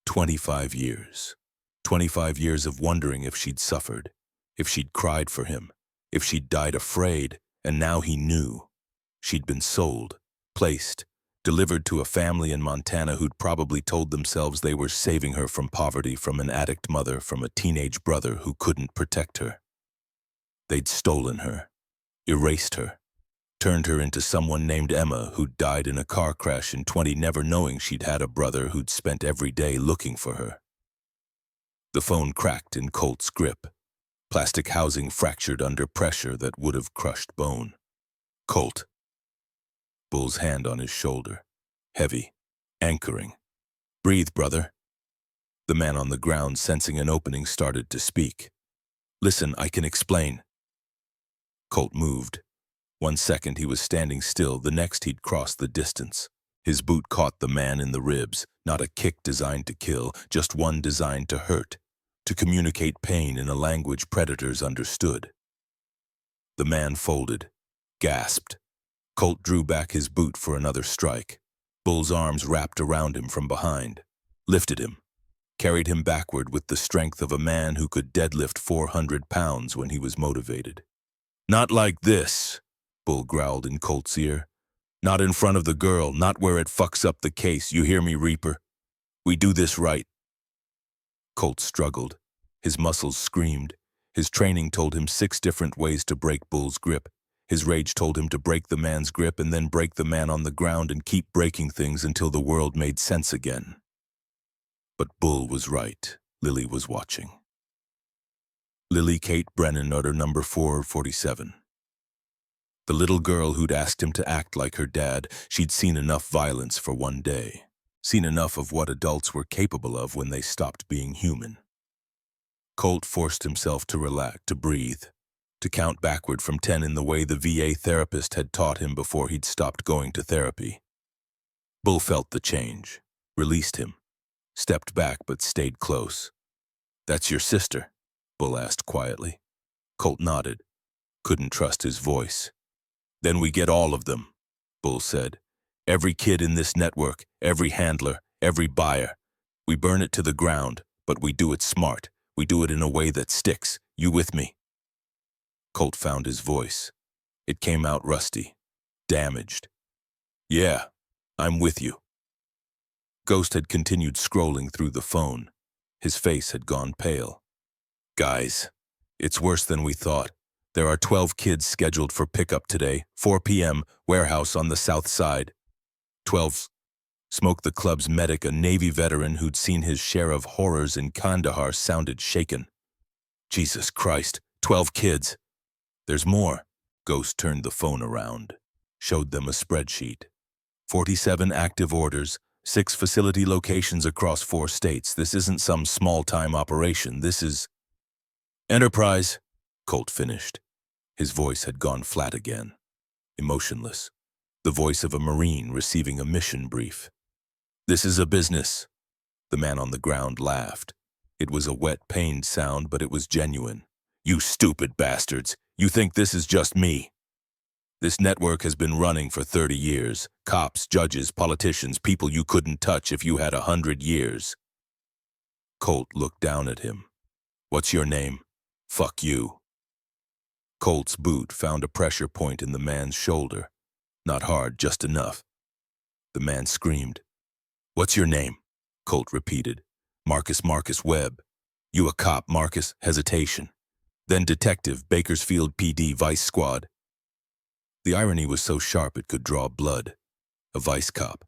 25 years. 25 years of wondering if she'd suffered, if she'd cried for him, if she'd died afraid, and now he knew. She'd been sold, placed, delivered to a family in Montana who'd probably told themselves they were saving her from poverty, from an addict mother, from a teenage brother who couldn't protect her. They'd stolen her, erased her, turned her into someone named Emma who'd died in a car crash in 20, never knowing she'd had a brother who'd spent every day looking for her. The phone cracked in Colt's grip. Plastic housing fractured under pressure that would have crushed bone. "Colt." Bull's hand on his shoulder. Heavy. Anchoring. "Breathe, brother." The man on the ground, sensing an opening, started to speak. "Listen, I can explain." Colt moved. 1 second he was standing still, the next he'd crossed the distance. His boot caught the man in the ribs, not a kick designed to kill, just one designed to hurt, to communicate pain in a language predators understood. The man folded, gasped. Colt drew back his boot for another strike. Bull's arms wrapped around him from behind, lifted him, carried him backward with the strength of a man who could deadlift 400 pounds when he was motivated. "Not like this," Bull growled in Colt's ear. "Not in front of the girl, not where it fucks up the case, you hear me, Reaper? We do this right." Colt struggled. His muscles screamed. His training told him 6 different ways to break Bull's grip. His rage told him to break the man's grip and then break the man on the ground and keep breaking things until the world made sense again. But Bull was right. Lily was watching. Lily Kate Brennan, order number 447. The little girl who'd asked him to act like her dad, she'd seen enough violence for one day. Seen enough of what adults were capable of when they stopped being human. Colt forced himself to relax, to breathe, to count backward from 10 in the way the VA therapist had taught him before he'd stopped going to therapy. Bull felt the change, released him, stepped back but stayed close. "That's your sister?" Bull asked quietly. Colt nodded, couldn't trust his voice. "Then we get all of them," Bull said. "Every kid in this network, every handler, every buyer. We burn it to the ground, but we do it smart. We do it in a way that sticks. You with me?" Colt found his voice. It came out rusty, damaged. "Yeah, I'm with you." Ghost had continued scrolling through the phone. His face had gone pale. "Guys, it's worse than we thought. There are 12 kids scheduled for pickup today, 4 p.m., warehouse on the south side. 12. Smoke the club's medic, a Navy veteran who'd seen his share of horrors in Kandahar, sounded shaken. "Jesus Christ, 12 kids. There's more." Ghost turned the phone around, showed them a spreadsheet. 47 active orders, 6 facility locations across 4 states. This isn't some small-time operation. This is Enterprise, Colt finished. His voice had gone flat again, emotionless. The voice of a Marine receiving a mission brief. "This is a business." The man on the ground laughed. It was a wet, pained sound, but it was genuine. "You stupid bastards. You think this is just me? This network has been running for 30 years. Cops, judges, politicians, people you couldn't touch if you had 100 years. Colt looked down at him. "What's your name?" "Fuck you." Colt's boot found a pressure point in the man's shoulder. Not hard, just enough. The man screamed. "What's your name?" Colt repeated. "Marcus Webb." "You a cop, Marcus?" Hesitation. "Then Detective, Bakersfield PD, Vice Squad." The irony was so sharp it could draw blood. A vice cop.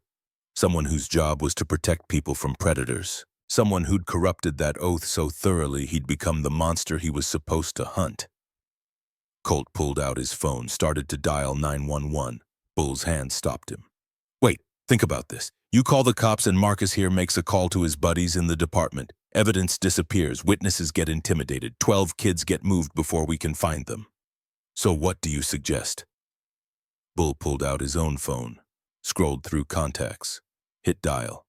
Someone whose job was to protect people from predators. Someone who'd corrupted that oath so thoroughly he'd become the monster he was supposed to hunt. Colt pulled out his phone, started to dial 911. Bull's hand stopped him. Wait, think about this. You call the cops and Marcus here makes a call to his buddies in the department. Evidence disappears, witnesses get intimidated, 12 kids get moved before we can find them. So what do you suggest? Bull pulled out his own phone, scrolled through contacts, hit dial.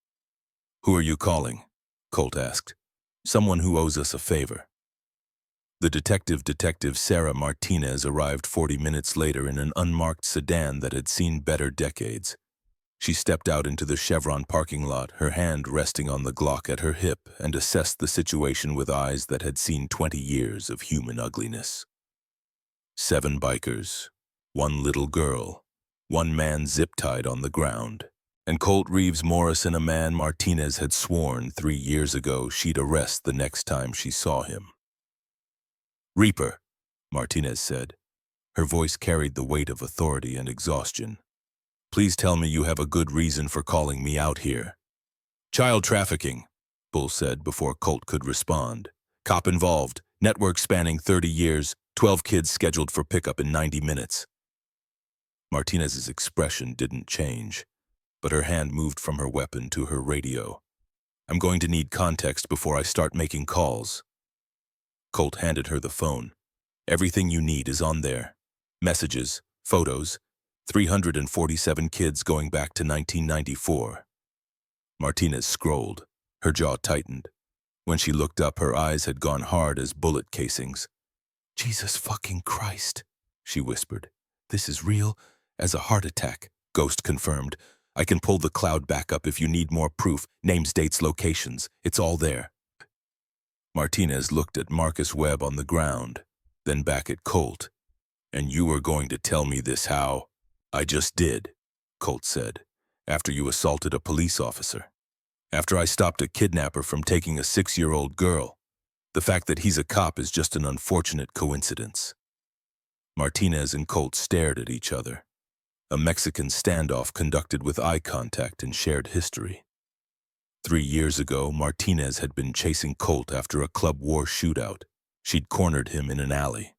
Who are you calling? Colt asked. Someone who owes us a favor. The Detective Sarah Martinez arrived 40 minutes later in an unmarked sedan that had seen better decades. She stepped out into the Chevron parking lot, her hand resting on the Glock at her hip, and assessed the situation with eyes that had seen 20 years of human ugliness. 7 bikers, 1 little girl, 1 man zip-tied on the ground, and Colt Reeves Morrison, a man Martinez had sworn 3 years ago she'd arrest the next time she saw him. Reaper, Martinez said. Her voice carried the weight of authority and exhaustion. Please tell me you have a good reason for calling me out here. Child trafficking, Bull said before Colt could respond. Cop involved, network spanning 30 years, 12 kids scheduled for pickup in 90 minutes. Martinez's expression didn't change, but her hand moved from her weapon to her radio. I'm going to need context before I start making calls. Colt handed her the phone. Everything you need is on there. Messages, photos, 347 kids going back to 1994. Martinez scrolled. Her jaw tightened. When she looked up, her eyes had gone hard as bullet casings. Jesus fucking Christ, she whispered. This is real as a heart attack, Ghost confirmed. I can pull the cloud back up if you need more proof. Names, dates, locations. It's all there. Martinez looked at Marcus Webb on the ground, then back at Colt. And you were going to tell me this how? I just did, Colt said, after you assaulted a police officer. After I stopped a kidnapper from taking a 6-year-old girl. The fact that he's a cop is just an unfortunate coincidence. Martinez and Colt stared at each other. A Mexican standoff conducted with eye contact and shared history. 3 years ago, Martinez had been chasing Colt after a club war shootout. She'd cornered him in an alley,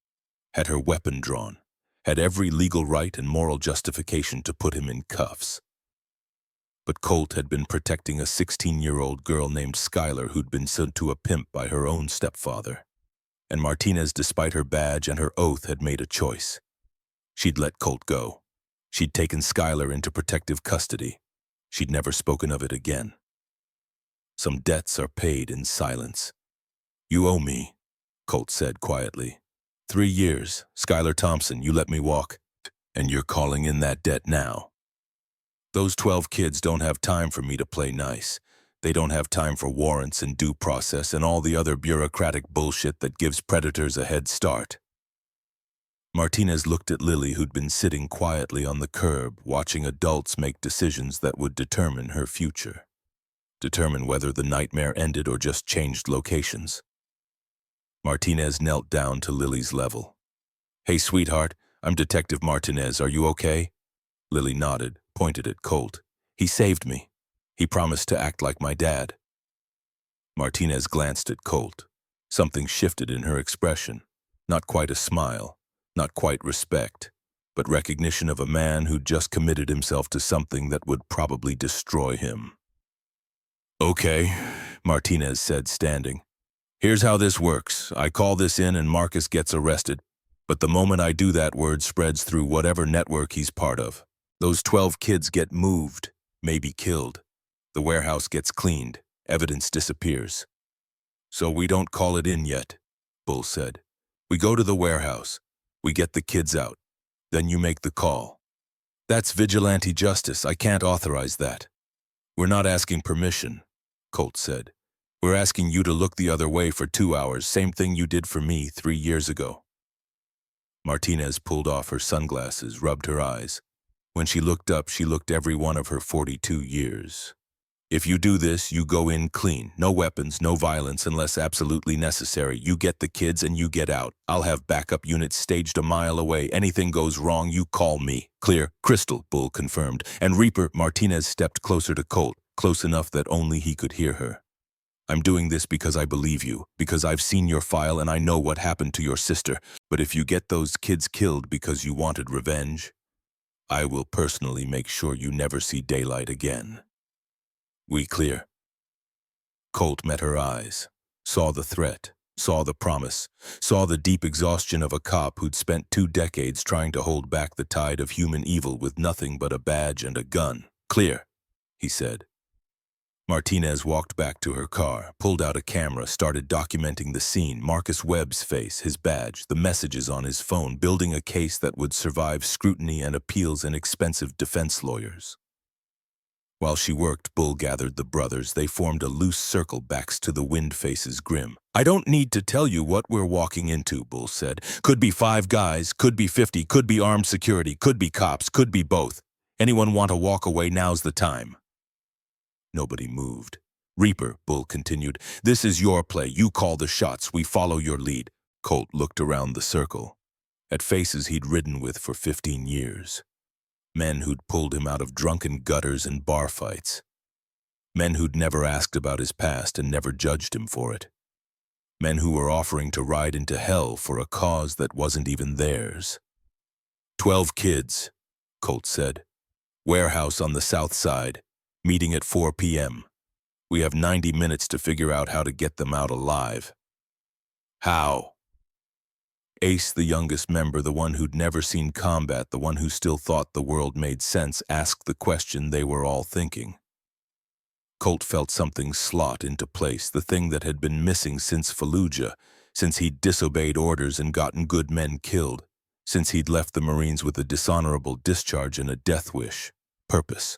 had her weapon drawn, had every legal right and moral justification to put him in cuffs. But Colt had been protecting a 16-year-old girl named Skylar who'd been sent to a pimp by her own stepfather. And Martinez, despite her badge and her oath, had made a choice. She'd let Colt go. She'd taken Skylar into protective custody. She'd never spoken of it again. Some debts are paid in silence. You owe me, Colt said quietly. 3 years, Skylar Thompson, you let me walk, and you're calling in that debt now. Those 12 kids don't have time for me to play nice. They don't have time for warrants and due process and all the other bureaucratic bullshit that gives predators a head start. Martinez looked at Lily, who'd been sitting quietly on the curb, watching adults make decisions that would determine her future. Determine whether the nightmare ended or just changed locations. Martinez knelt down to Lily's level. Hey, sweetheart, I'm Detective Martinez. Are you okay? Lily nodded, pointed at Colt. He saved me. He promised to act like my dad. Martinez glanced at Colt. Something shifted in her expression. Not quite a smile, not quite respect, but recognition of a man who'd just committed himself to something that would probably destroy him. Okay, Martinez said, standing. Here's how this works. I call this in and Marcus gets arrested, but the moment I do that, word spreads through whatever network he's part of. Those 12 kids get moved, maybe killed. The warehouse gets cleaned, evidence disappears. So we don't call it in yet, Bull said. We go to the warehouse, we get the kids out, then you make the call. That's vigilante justice. I can't authorize that. We're not asking permission, Colt said. We're asking you to look the other way for 2 hours, same thing you did for me 3 years ago. Martinez pulled off her sunglasses, rubbed her eyes. When she looked up, she looked every one of her 42 years. If you do this, you go in clean. No weapons, no violence unless absolutely necessary. You get the kids and you get out. I'll have backup units staged a mile away. Anything goes wrong, you call me. Clear? Crystal, Bull confirmed. And Reaper, Martinez stepped closer to Colt, close enough that only he could hear her. I'm doing this because I believe you, because I've seen your file and I know what happened to your sister. But if you get those kids killed because you wanted revenge, I will personally make sure you never see daylight again. We clear?" Colt met her eyes, saw the threat, saw the promise, saw the deep exhaustion of a cop who'd spent 2 decades trying to hold back the tide of human evil with nothing but a badge and a gun. "Clear," he said. Martinez walked back to her car, pulled out a camera, started documenting the scene, Marcus Webb's face, his badge, the messages on his phone, building a case that would survive scrutiny and appeals and expensive defense lawyers. While she worked, Bull gathered the brothers. They formed a loose circle, backs to the wind, faces grim. "I don't need to tell you what we're walking into," Bull said. "Could be 5 guys, could be 50, could be armed security, could be cops, could be both. Anyone want to walk away, now's the time." Nobody moved. "Reaper," Bull continued, "this is your play. You call the shots. We follow your lead." Colt looked around the circle, at faces he'd ridden with for 15 years. Men who'd pulled him out of drunken gutters and bar fights. Men who'd never asked about his past and never judged him for it. Men who were offering to ride into hell for a cause that wasn't even theirs. 12 kids, Colt said. "Warehouse on the south side. Meeting at 4 p.m. We have 90 minutes to figure out how to get them out alive." "How?" Ace, the youngest member, the one who'd never seen combat, the one who still thought the world made sense, asked the question they were all thinking. Colt felt something slot into place, the thing that had been missing since Fallujah, since he'd disobeyed orders and gotten good men killed, since he'd left the Marines with a dishonorable discharge and a death wish. Purpose.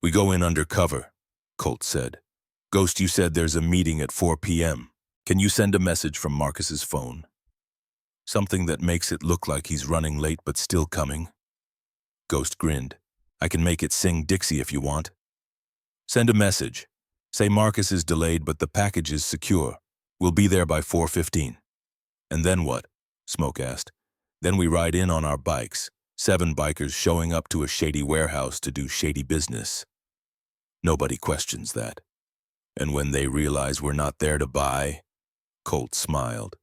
"We go in undercover," Colt said. "Ghost, you said there's a meeting at 4 p.m. Can you send a message from Marcus's phone? Something that makes it look like he's running late but still coming?" Ghost grinned. "I can make it sing Dixie if you want. Send a message. Say Marcus is delayed but the package is secure. We'll be there by 4:15. "And then what?" Smoke asked. "Then we ride in on our bikes. 7 bikers showing up to a shady warehouse to do shady business. Nobody questions that. And when they realize we're not there to buy," Colt smiled.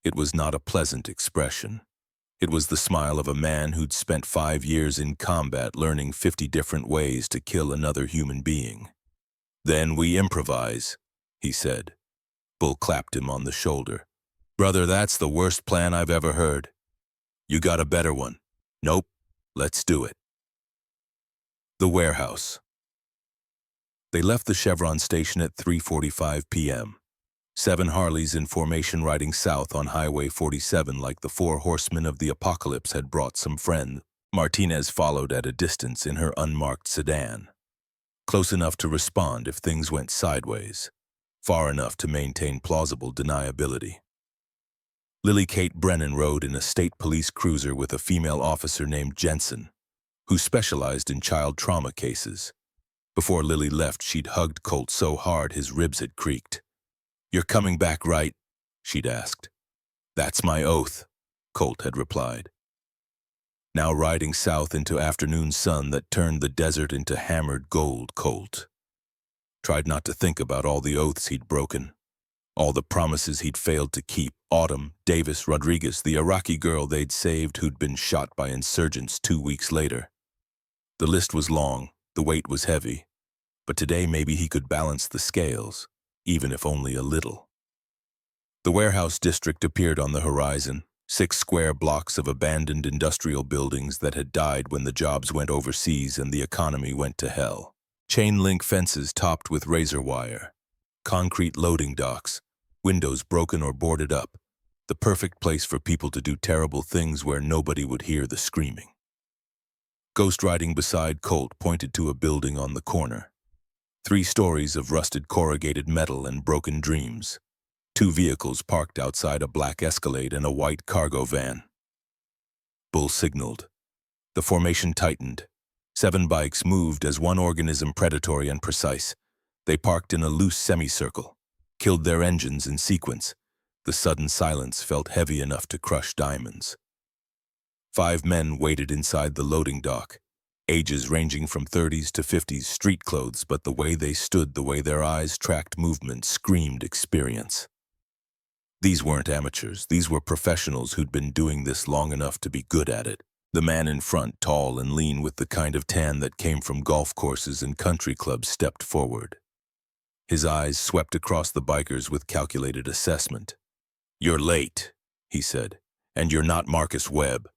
It was not a pleasant expression. It was the smile of a man who'd spent 5 years in combat learning 50 different ways to kill another human being. "Then we improvise," he said. Bull clapped him on the shoulder. "Brother, that's the worst plan I've ever heard. You got a better one." "Nope. Let's do it." The warehouse. They left the Chevron station at 3:45 p.m. 7 Harleys in formation riding south on Highway 47 like the 4 horsemen of the apocalypse had brought some friends. Martinez followed at a distance in her unmarked sedan. Close enough to respond if things went sideways. Far enough to maintain plausible deniability. Lily Kate Brennan rode in a state police cruiser with a female officer named Jensen, who specialized in child trauma cases. Before Lily left, she'd hugged Colt so hard his ribs had creaked. "You're coming back, right?" she'd asked. "That's my oath," Colt had replied. Now riding south into afternoon sun that turned the desert into hammered gold, Colt tried not to think about all the oaths he'd broken, all the promises he'd failed to keep. Autumn, Davis, Rodriguez, the Iraqi girl they'd saved who'd been shot by insurgents 2 weeks later. The list was long, the weight was heavy, but today maybe he could balance the scales, even if only a little. The warehouse district appeared on the horizon, 6 square blocks of abandoned industrial buildings that had died when the jobs went overseas and the economy went to hell. Chain-link fences topped with razor wire, concrete loading docks, windows broken or boarded up, the perfect place for people to do terrible things where nobody would hear the screaming. Ghost riding beside Colt pointed to a building on the corner. 3 stories of rusted corrugated metal and broken dreams. 2 vehicles parked outside a black Escalade and a white cargo van. Bull signaled. The formation tightened. 7 bikes moved as one organism, predatory and precise. They parked in a loose semicircle, killed their engines in sequence. The sudden silence felt heavy enough to crush diamonds. 5 men waited inside the loading dock. Ages ranging from 30s to 50s, street clothes, but the way they stood, the way their eyes tracked movement, screamed experience. These weren't amateurs, these were professionals who'd been doing this long enough to be good at it. The man in front, tall and lean with the kind of tan that came from golf courses and country clubs, stepped forward. His eyes swept across the bikers with calculated assessment. "You're late," he said, "and you're not Marcus Webb."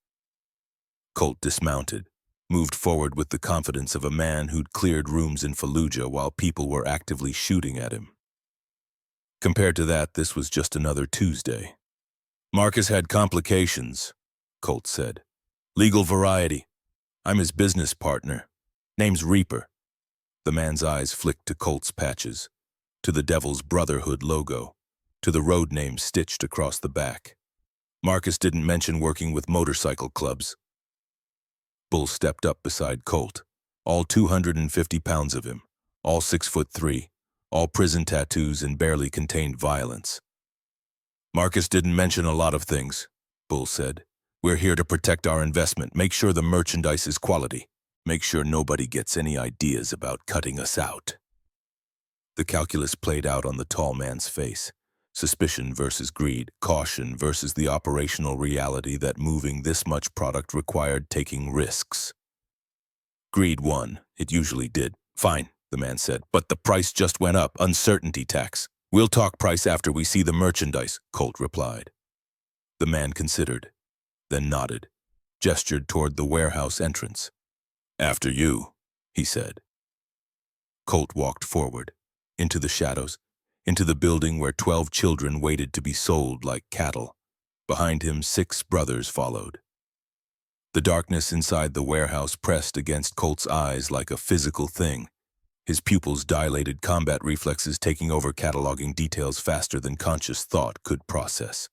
Colt dismounted, moved forward with the confidence of a man who'd cleared rooms in Fallujah while people were actively shooting at him. Compared to that, this was just another Tuesday. "Marcus had complications," Colt said. "Legal variety. I'm his business partner. Name's Reaper." The man's eyes flicked to Colt's patches, to the Devil's Brotherhood logo, to the road name stitched across the back. "Marcus didn't mention working with motorcycle clubs." Bull stepped up beside Colt, all 250 pounds of him, all 6'3", all prison tattoos and barely contained violence. "Marcus didn't mention a lot of things," Bull said. "We're here to protect our investment, make sure the merchandise is quality, make sure nobody gets any ideas about cutting us out." The calculus played out on the tall man's face. Suspicion versus greed, caution versus the operational reality that moving this much product required taking risks. Greed won. It usually did. "Fine," the man said, "but the price just went up. Uncertainty tax." "We'll talk price after we see the merchandise," Colt replied. The man considered, then nodded, gestured toward the warehouse entrance. "After you," he said. Colt walked forward, into the shadows, into the building where 12 children waited to be sold like cattle. Behind him, 6 brothers followed. The darkness inside the warehouse pressed against Colt's eyes like a physical thing, his pupils dilated, combat reflexes taking over, cataloging details faster than conscious thought could process.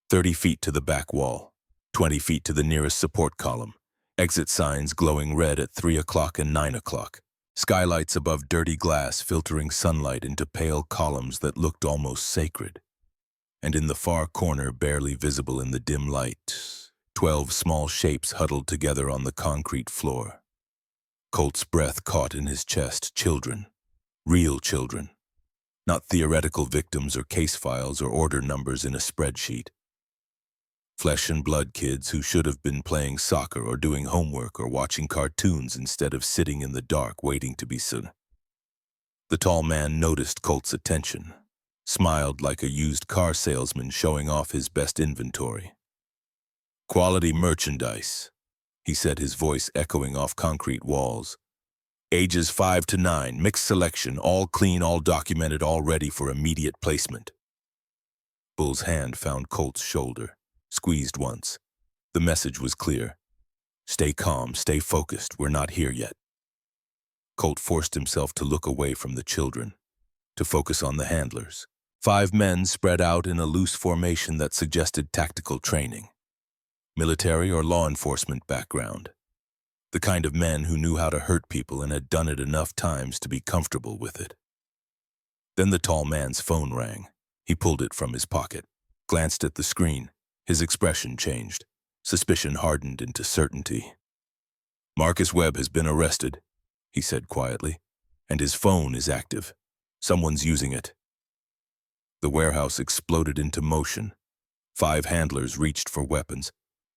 30 feet to the back wall, 20 feet to the nearest support column, exit signs glowing red at 3 o'clock and 9 o'clock. Skylights above dirty glass filtering sunlight into pale columns that looked almost sacred. And in the far corner, barely visible in the dim light, 12 small shapes huddled together on the concrete floor. Colt's breath caught in his chest. Children. Real children. Not theoretical victims or case files or order numbers in a spreadsheet. Flesh and blood kids who should have been playing soccer or doing homework or watching cartoons instead of sitting in the dark waiting to be seen. The tall man noticed Colt's attention, smiled like a used car salesman showing off his best inventory. "Quality merchandise," he said, his voice echoing off concrete walls. "Ages 5 to 9, mixed selection, all clean, all documented, all ready for immediate placement." Bull's hand found Colt's shoulder. Squeezed once. The message was clear. "Stay calm, stay focused, we're not here yet." Colt forced himself to look away from the children, to focus on the handlers. 5 men spread out in a loose formation that suggested tactical training. Military or law enforcement background. The kind of men who knew how to hurt people and had done it enough times to be comfortable with it. Then the tall man's phone rang. He pulled it from his pocket, glanced at the screen. His expression changed. Suspicion hardened into certainty. "Marcus Webb has been arrested," he said quietly, "and his phone is active. Someone's using it." The warehouse exploded into motion. 5 handlers reached for weapons.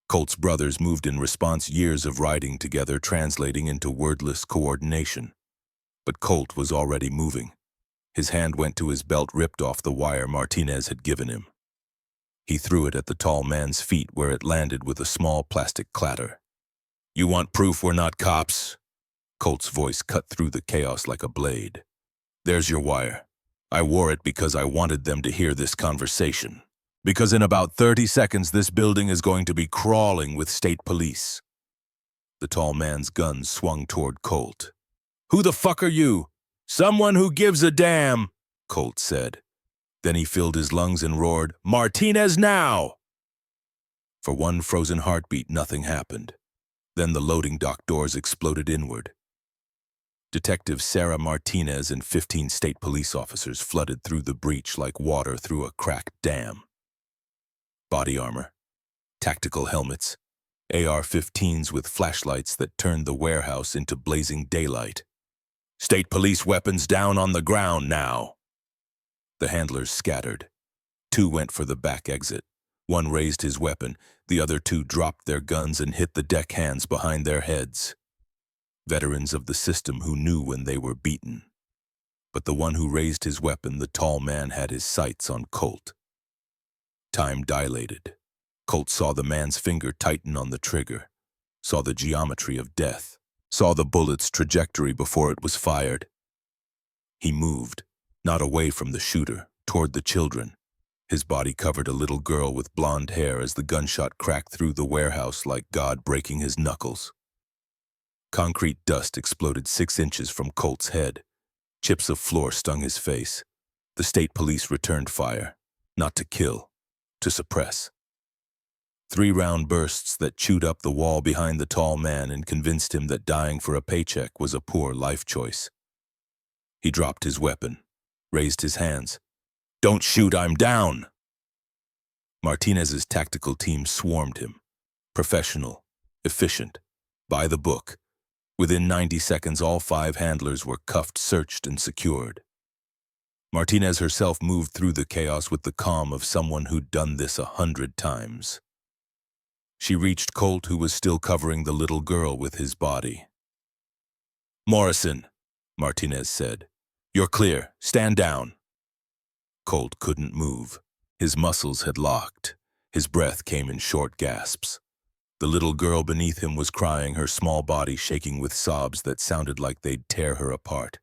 Colt's brothers moved in response, years of riding together translating into wordless coordination. But Colt was already moving. His hand went to his belt, ripped off the wire Martinez had given him. He threw it at the tall man's feet, where it landed with a small plastic clatter. "You want proof we're not cops?" Colt's voice cut through the chaos like a blade. "There's your wire. I wore it because I wanted them to hear this conversation. Because in about 30 seconds, this building is going to be crawling with state police." The tall man's gun swung toward Colt. "Who the fuck are you?" "Someone who gives a damn," Colt said. Then he filled his lungs and roared, "Martinez now!" For one frozen heartbeat, nothing happened. Then the loading dock doors exploded inward. Detective Sarah Martinez and 15 state police officers flooded through the breach like water through a cracked dam. Body armor, tactical helmets, AR-15s with flashlights that turned the warehouse into blazing daylight. "State police weapons down on the ground now." The handlers scattered. Two went for the back exit. One raised his weapon. The other two dropped their guns and hit the deckhands behind their heads. Veterans of the system who knew when they were beaten. But the one who raised his weapon, the tall man, had his sights on Colt. Time dilated. Colt saw the man's finger tighten on the trigger, saw the geometry of death, saw the bullet's trajectory before it was fired. He moved, not away from the shooter, toward the children. His body covered a little girl with blonde hair as the gunshot cracked through the warehouse like God breaking his knuckles. Concrete dust exploded 6 inches from Colt's head. Chips of floor stung his face. The state police returned fire, not to kill, to suppress. 3-round bursts that chewed up the wall behind the tall man and convinced him that dying for a paycheck was a poor life choice. He dropped his weapon, raised his hands. "Don't shoot, I'm down!" Martinez's tactical team swarmed him. Professional, efficient, by the book. Within 90 seconds, all 5 handlers were cuffed, searched, and secured. Martinez herself moved through the chaos with the calm of someone who'd done this 100 times. She reached Colt, who was still covering the little girl with his body. "Morrison," Martinez said. "You're clear. Stand down." Colt couldn't move. His muscles had locked. His breath came in short gasps. The little girl beneath him was crying, her small body shaking with sobs that sounded like they'd tear her apart.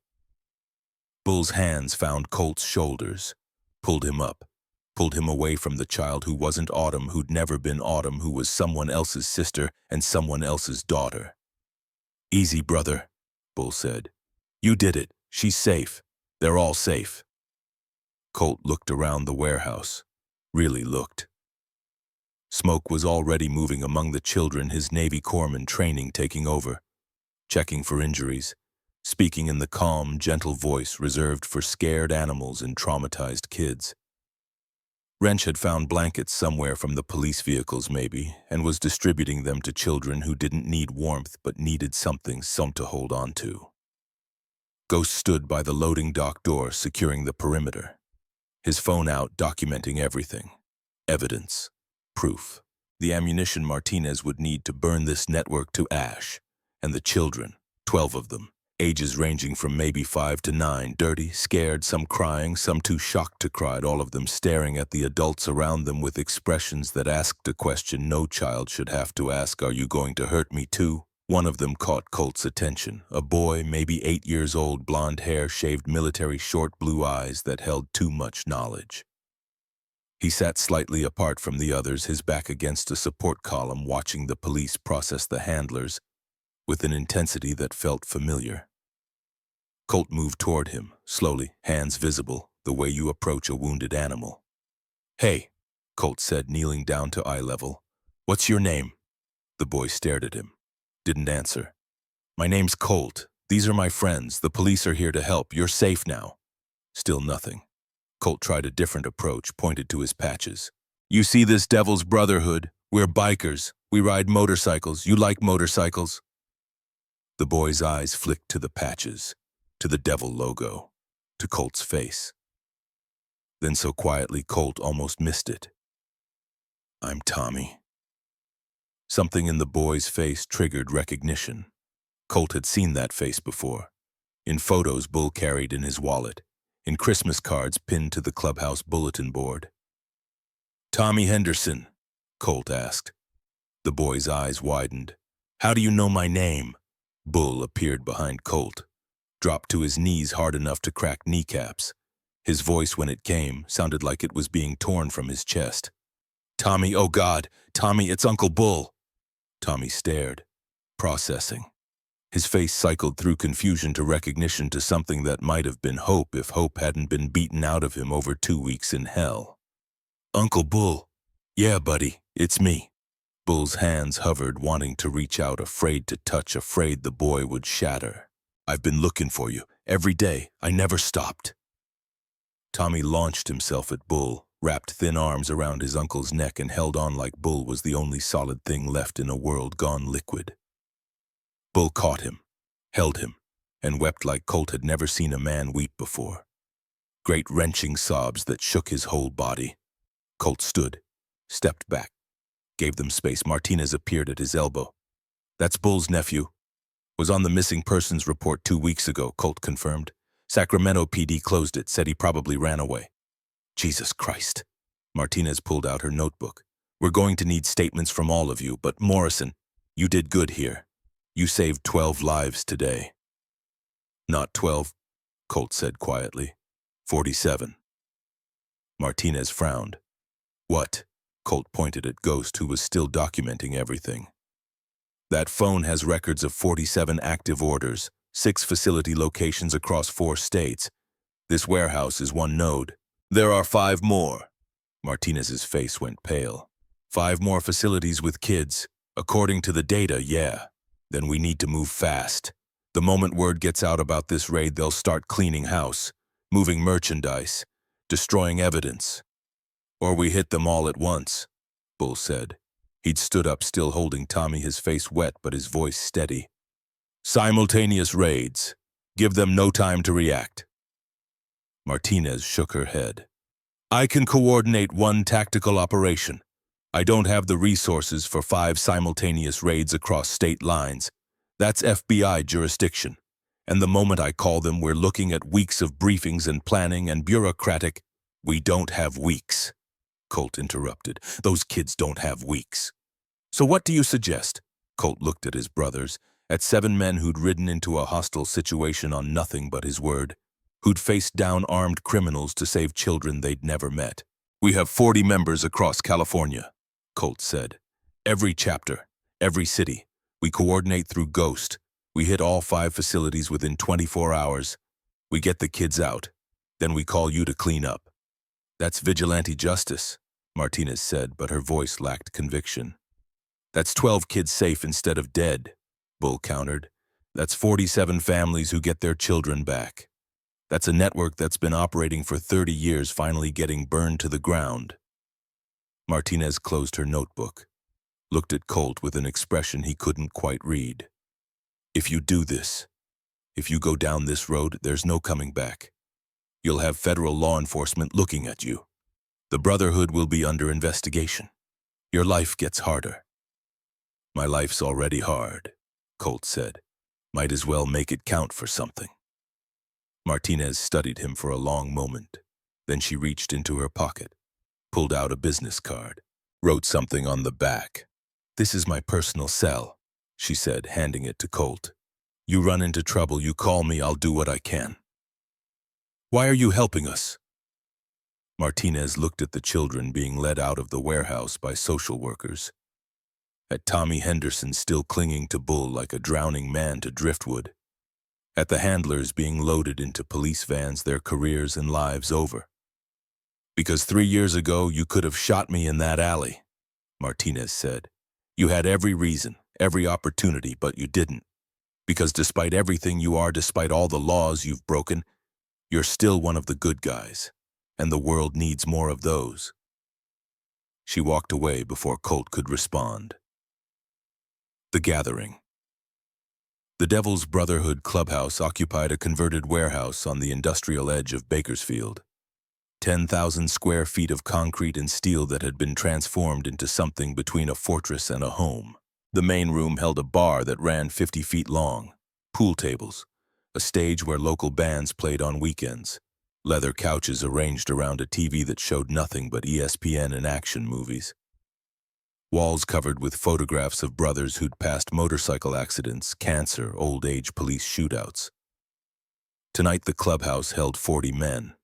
Bull's hands found Colt's shoulders, pulled him up, pulled him away from the child who wasn't Autumn, who'd never been Autumn, who was someone else's sister and someone else's daughter. "Easy, brother," Bull said. "You did it. She's safe. They're all safe." Colt looked around the warehouse, really looked. Smoke was already moving among the children, his Navy corpsman training taking over, checking for injuries, speaking in the calm, gentle voice reserved for scared animals and traumatized kids. Wrench had found blankets somewhere from the police vehicles maybe, and was distributing them to children who didn't need warmth but needed something to hold on to. Ghost stood by the loading dock door, securing the perimeter. His phone out, documenting everything. Evidence. Proof. The ammunition Martinez would need to burn this network to ash. And the children, 12 of them, ages ranging from maybe 5 to 9, dirty, scared, some crying, some too shocked to cry, all of them staring at the adults around them with expressions that asked a question no child should have to ask: "Are you going to hurt me too?" One of them caught Colt's attention, a boy, maybe 8 years old, blonde hair, shaved military, short blue eyes that held too much knowledge. He sat slightly apart from the others, his back against a support column, watching the police process the handlers with an intensity that felt familiar. Colt moved toward him, slowly, hands visible, the way you approach a wounded animal. "Hey," Colt said, kneeling down to eye level. "What's your name?" The boy stared at him, didn't answer. "My name's Colt. These are my friends. The police are here to help. You're safe now." Still nothing. Colt tried a different approach, pointed to his patches. "You see this Devil's Brotherhood? We're bikers. We ride motorcycles. You like motorcycles?" The boy's eyes flicked to the patches, to the Devil logo, to Colt's face. Then so quietly Colt almost missed it. "I'm Tommy." Something in the boy's face triggered recognition. Colt had seen that face before. In photos Bull carried in his wallet, in Christmas cards pinned to the clubhouse bulletin board. "Tommy Henderson?" Colt asked. The boy's eyes widened. "How do you know my name?" Bull appeared behind Colt, dropped to his knees hard enough to crack kneecaps. His voice, when it came, sounded like it was being torn from his chest. "Tommy, oh God, Tommy, it's Uncle Bull." Tommy stared, processing. His face cycled through confusion to recognition, to something that might have been hope if hope hadn't been beaten out of him over 2 weeks in hell. "Uncle Bull." "Yeah, buddy, it's me." Bull's hands hovered, wanting to reach out, afraid to touch, afraid the boy would shatter. "I've been looking for you. Every day. I never stopped." Tommy launched himself at Bull, wrapped thin arms around his uncle's neck and held on like Bull was the only solid thing left in a world gone liquid. Bull caught him, held him, and wept like Colt had never seen a man weep before. Great wrenching sobs that shook his whole body. Colt stood, stepped back, gave them space. Martinez appeared at his elbow. "That's Bull's nephew. Was on the missing persons report 2 weeks ago," Colt confirmed. "Sacramento PD closed it, said he probably ran away." "Jesus Christ." Martinez pulled out her notebook. "We're going to need statements from all of you, but Morrison, you did good here. You saved 12 lives today." "Not 12, Colt said quietly. 47. Martinez frowned. "What?" Colt pointed at Ghost, who was still documenting everything. "That phone has records of 47 active orders, 6 facility locations across 4 states. This warehouse is one node. There are 5 more." Martinez's face went pale. 5 more facilities with kids. According to the data, yeah. Then we need to move fast. The moment word gets out about this raid, they'll start cleaning house, moving merchandise, destroying evidence. "Or we hit them all at once," Bull said. He'd stood up, still holding Tommy, his face wet but his voice steady. "Simultaneous raids. Give them no time to react." Martinez shook her head. "I can coordinate one tactical operation. I don't have the resources for 5 simultaneous raids across state lines. That's FBI jurisdiction. And the moment I call them, we're looking at weeks of briefings and planning and bureaucratic—" "We don't have weeks," Colt interrupted. "Those kids don't have weeks." "So what do you suggest?" Colt looked at his brothers, at 7 men who'd ridden into a hostile situation on nothing but his word, who'd faced down armed criminals to save children they'd never met. "We have 40 members across California," Colt said. "Every chapter, every city. We coordinate through Ghost. We hit all 5 facilities within 24 hours. We get the kids out. Then we call you to clean up." "That's vigilante justice," Martinez said, but her voice lacked conviction. "That's 12 kids safe instead of dead," Bull countered. "That's 47 families who get their children back. That's a network that's been operating for 30 years finally getting burned to the ground." Martinez closed her notebook, looked at Colt with an expression he couldn't quite read. "If you do this, if you go down this road, there's no coming back. You'll have federal law enforcement looking at you. The Brotherhood will be under investigation. Your life gets harder." "My life's already hard," Colt said. "Might as well make it count for something." Martinez studied him for a long moment. Then she reached into her pocket, pulled out a business card, wrote something on the back. "This is my personal cell," she said, handing it to Colt. "You run into trouble, you call me, I'll do what I can." "Why are you helping us?" Martinez looked at the children being led out of the warehouse by social workers, at Tommy Henderson still clinging to Bull like a drowning man to driftwood, at the handlers being loaded into police vans, their careers and lives over. "Because 3 years ago you could have shot me in that alley," Martinez said. "You had every reason, every opportunity, but you didn't. Because despite everything you are, despite all the laws you've broken, you're still one of the good guys, and the world needs more of those." She walked away before Colt could respond. The Gathering. The Devil's Brotherhood clubhouse occupied a converted warehouse on the industrial edge of Bakersfield. 10,000 square feet of concrete and steel that had been transformed into something between a fortress and a home. The main room held a bar that ran 50 feet long, pool tables, a stage where local bands played on weekends, leather couches arranged around a TV that showed nothing but ESPN and action movies. Walls covered with photographs of brothers who'd passed motorcycle accidents, cancer, old age police shootouts. Tonight the clubhouse held 40 men.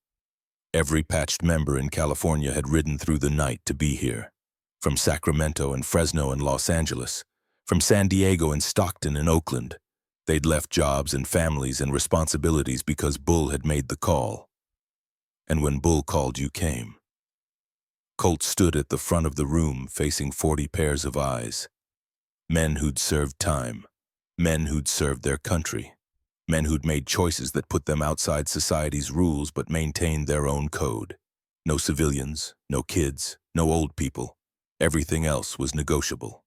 Every patched member in California had ridden through the night to be here, from Sacramento and Fresno and Los Angeles, from San Diego and Stockton and Oakland. They'd left jobs and families and responsibilities because Bull had made the call. And when Bull called, you came. Colt stood at the front of the room facing 40 pairs of eyes. Men who'd served time, men who'd served their country, men who'd made choices that put them outside society's rules but maintained their own code. No civilians, no kids, no old people. Everything else was negotiable.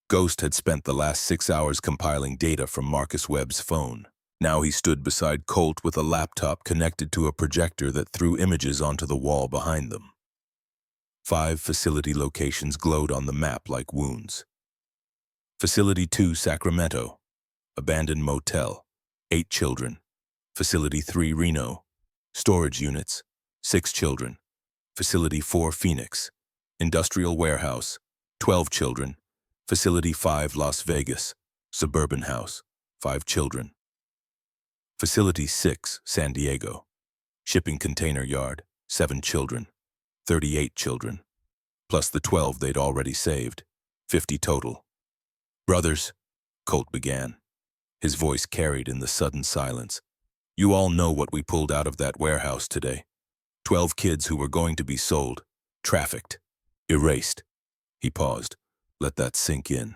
Ghost had spent the last 6 hours compiling data from Marcus Webb's phone. Now he stood beside Colt with a laptop connected to a projector that threw images onto the wall behind them. 5 facility locations glowed on the map like wounds. Facility 2, Sacramento. Abandoned motel. 8 children. Facility 3, Reno. Storage units. 6 children. Facility 4, Phoenix. Industrial warehouse. 12 children. Facility 5, Las Vegas. Suburban house. 5 children. Facility 6, San Diego. Shipping container yard. 7 children. 38 children. Plus the 12 they'd already saved. 50 total. Brothers, Colt began. His voice carried in the sudden silence. You all know what we pulled out of that warehouse today. 12 kids who were going to be sold, trafficked, erased. He paused. Let that sink in.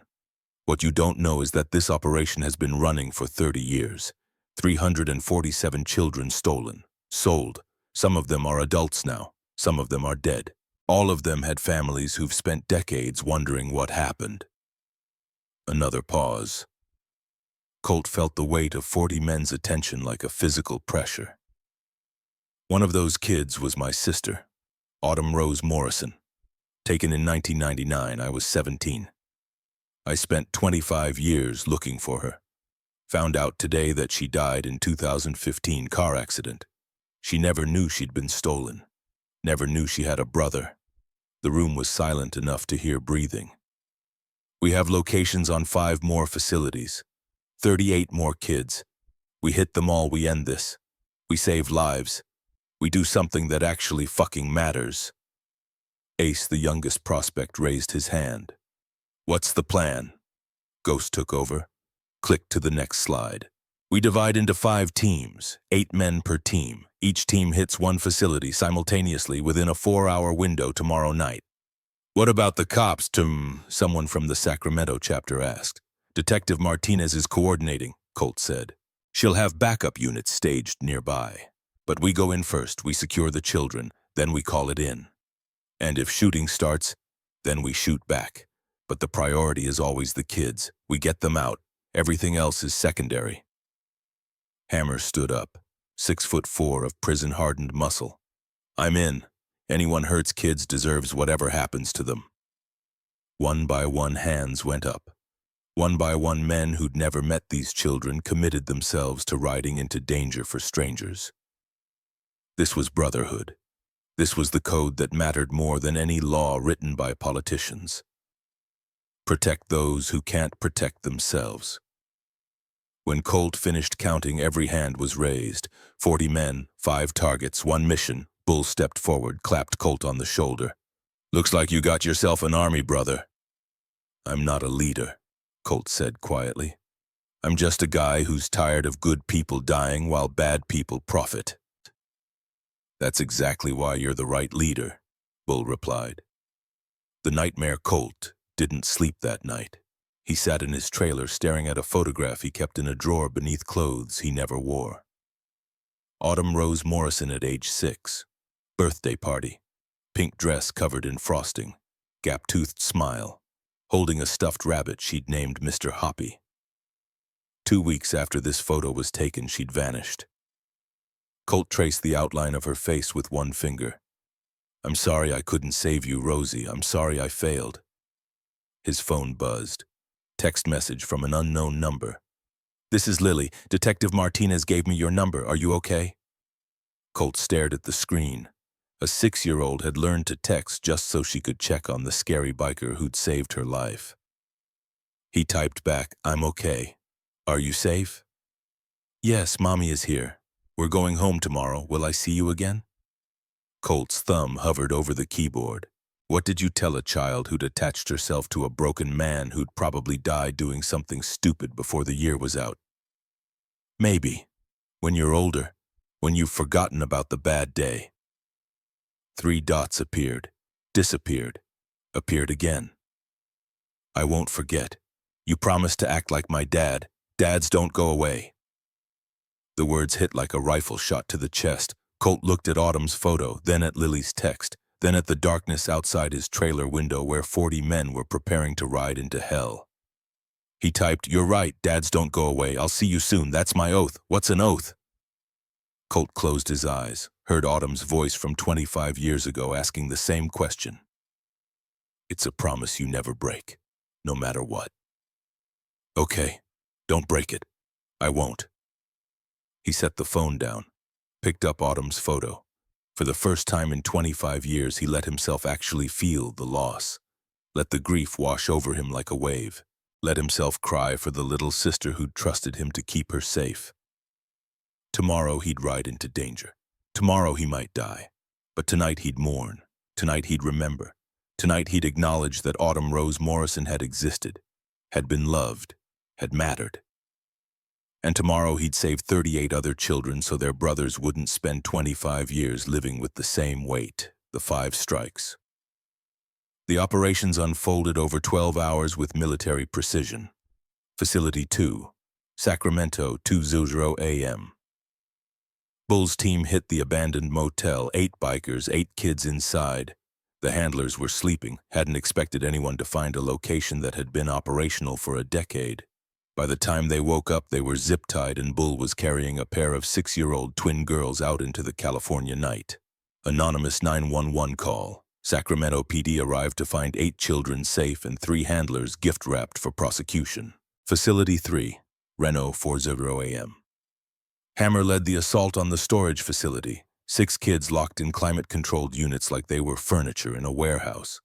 What you don't know is that this operation has been running for 30 years. 347 children stolen, sold. Some of them are adults now. Some of them are dead. All of them had families who've spent decades wondering what happened. Another pause. Colt felt the weight of 40 men's attention like a physical pressure. One of those kids was my sister, Autumn Rose Morrison. Taken in 1999, I was 17. I spent 25 years looking for her. Found out today that she died in 2015 car accident. She never knew she'd been stolen. Never knew she had a brother. The room was silent enough to hear breathing. We have locations on 5 more facilities. 38 more kids. We hit them all, we end this. We save lives. We do something that actually fucking matters. Ace, the youngest prospect, raised his hand. What's the plan? Ghost took over. Click to the next slide. We divide into 5 teams, 8 men per team. Each team hits 1 facility simultaneously within a 4-hour window tomorrow night. What about the cops, Tim? Someone from the Sacramento chapter asked. Detective Martinez is coordinating, Colt said. She'll have backup units staged nearby. But we go in first, we secure the children, then we call it in. And if shooting starts, then we shoot back. But the priority is always the kids. We get them out. Everything else is secondary. Hammer stood up, 6'4" of prison-hardened muscle. I'm in. Anyone hurts kids deserves whatever happens to them. One by one hands went up. One by one men who'd never met these children committed themselves to riding into danger for strangers. This was brotherhood. This was the code that mattered more than any law written by politicians. Protect those who can't protect themselves. When Colt finished counting, every hand was raised. 40 men, 5 targets, 1 mission. Bull stepped forward, clapped Colt on the shoulder. Looks like you got yourself an army, brother. I'm not a leader, Colt said quietly. I'm just a guy who's tired of good people dying while bad people profit. That's exactly why you're the right leader, Bull replied. The nightmare Colt didn't sleep that night. He sat in his trailer staring at a photograph he kept in a drawer beneath clothes he never wore. Autumn Rose Morrison at age 6. Birthday party. Pink dress covered in frosting. Gap-toothed smile. Holding a stuffed rabbit she'd named Mr. Hoppy. 2 weeks after this photo was taken, she'd vanished. Colt traced the outline of her face with 1 finger. I'm sorry I couldn't save you, Rosie. I'm sorry I failed. His phone buzzed. Text message from an unknown number. This is Lily. Detective Martinez gave me your number. Are you okay? Colt stared at the screen. A 6-year-old had learned to text just so she could check on the scary biker who'd saved her life. He typed back, I'm okay. Are you safe? Yes, Mommy is here. We're going home tomorrow. Will I see you again? Colt's thumb hovered over the keyboard. What did you tell a child who'd attached herself to a broken man who'd probably died doing something stupid before the year was out? Maybe. When you're older. When you've forgotten about the bad day. 3 dots appeared. Disappeared. Appeared again. I won't forget. You promised to act like my dad. Dads don't go away. The words hit like a rifle shot to the chest. Colt looked at Autumn's photo, then at Lily's text, then at the darkness outside his trailer window where 40 men were preparing to ride into hell. He typed, "You're right, dads don't go away. I'll see you soon. That's my oath. What's an oath?" Colt closed his eyes, heard Autumn's voice from 25 years ago asking the same question. "It's a promise you never break, no matter what." "Okay, don't break it. I won't." He set the phone down, picked up Autumn's photo. For the first time in 25 years, he let himself actually feel the loss. Let the grief wash over him like a wave. Let himself cry for the little sister who'd trusted him to keep her safe. Tomorrow he'd ride into danger. Tomorrow he might die. But tonight he'd mourn. Tonight he'd remember. Tonight he'd acknowledge that Autumn Rose Morrison had existed, had been loved, had mattered. And tomorrow he'd save 38 other children so their brothers wouldn't spend 25 years living with the same weight, the 5 strikes. The operations unfolded over 12 hours with military precision. Facility 2, Sacramento, 2:00 a.m. Bull's team hit the abandoned motel, 8 bikers, 8 kids inside. The handlers were sleeping, hadn't expected anyone to find a location that had been operational for a decade. By the time they woke up, they were zip-tied and Bull was carrying a pair of 6-year-old twin girls out into the California night. Anonymous 911 call. Sacramento PD arrived to find 8 children safe and 3 handlers gift-wrapped for prosecution. Facility 3, Reno, 4:00 a.m. Hammer led the assault on the storage facility. 6 kids locked in climate-controlled units like they were furniture in a warehouse.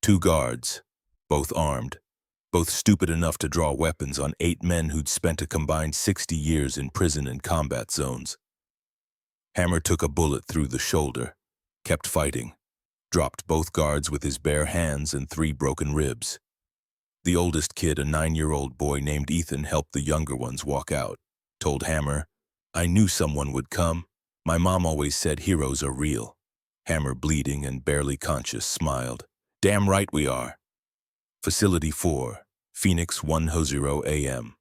2 guards, both armed, both stupid enough to draw weapons on 8 men who'd spent a combined 60 years in prison and combat zones. Hammer took a bullet through the shoulder, kept fighting, dropped both guards with his bare hands and 3 broken ribs. The oldest kid, a 9-year-old boy named Ethan, helped the younger ones walk out, told Hammer, "I knew someone would come. My mom always said heroes are real." Hammer, bleeding and barely conscious, smiled. "Damn right we are." Facility 4, Phoenix, 1:00 a.m.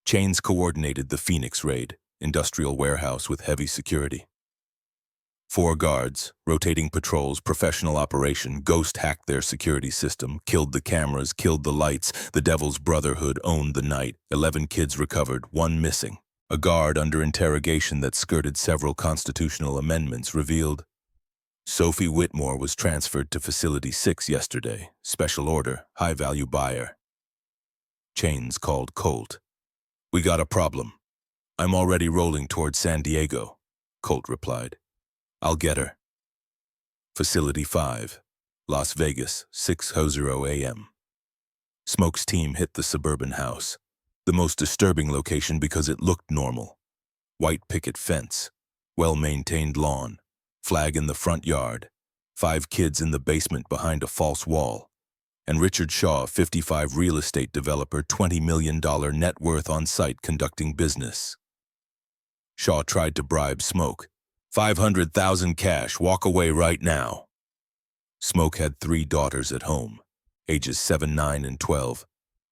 Chains coordinated the Phoenix raid, industrial warehouse with heavy security. 4 guards, rotating patrols, professional operation, Ghost hacked their security system, killed the cameras, killed the lights. The Devil's Brotherhood owned the night. 11 kids recovered, 1 missing. A guard under interrogation that skirted several constitutional amendments revealed Sophie Whitmore was transferred to Facility 6 yesterday. Special order, high-value buyer. Chains called Colt. "We got a problem. I'm already rolling toward San Diego," Colt replied. "I'll get her." Facility 5, Las Vegas, 6:00 a.m. Smoke's team hit the suburban house, the most disturbing location because it looked normal. White picket fence, well-maintained lawn, flag in the front yard, 5 kids in the basement behind a false wall, and Richard Shaw, 55 real estate developer, $20 million net worth on site conducting business. Shaw tried to bribe Smoke. $500,000 cash, walk away right now. Smoke had 3 daughters at home, ages 7, 9, and 12.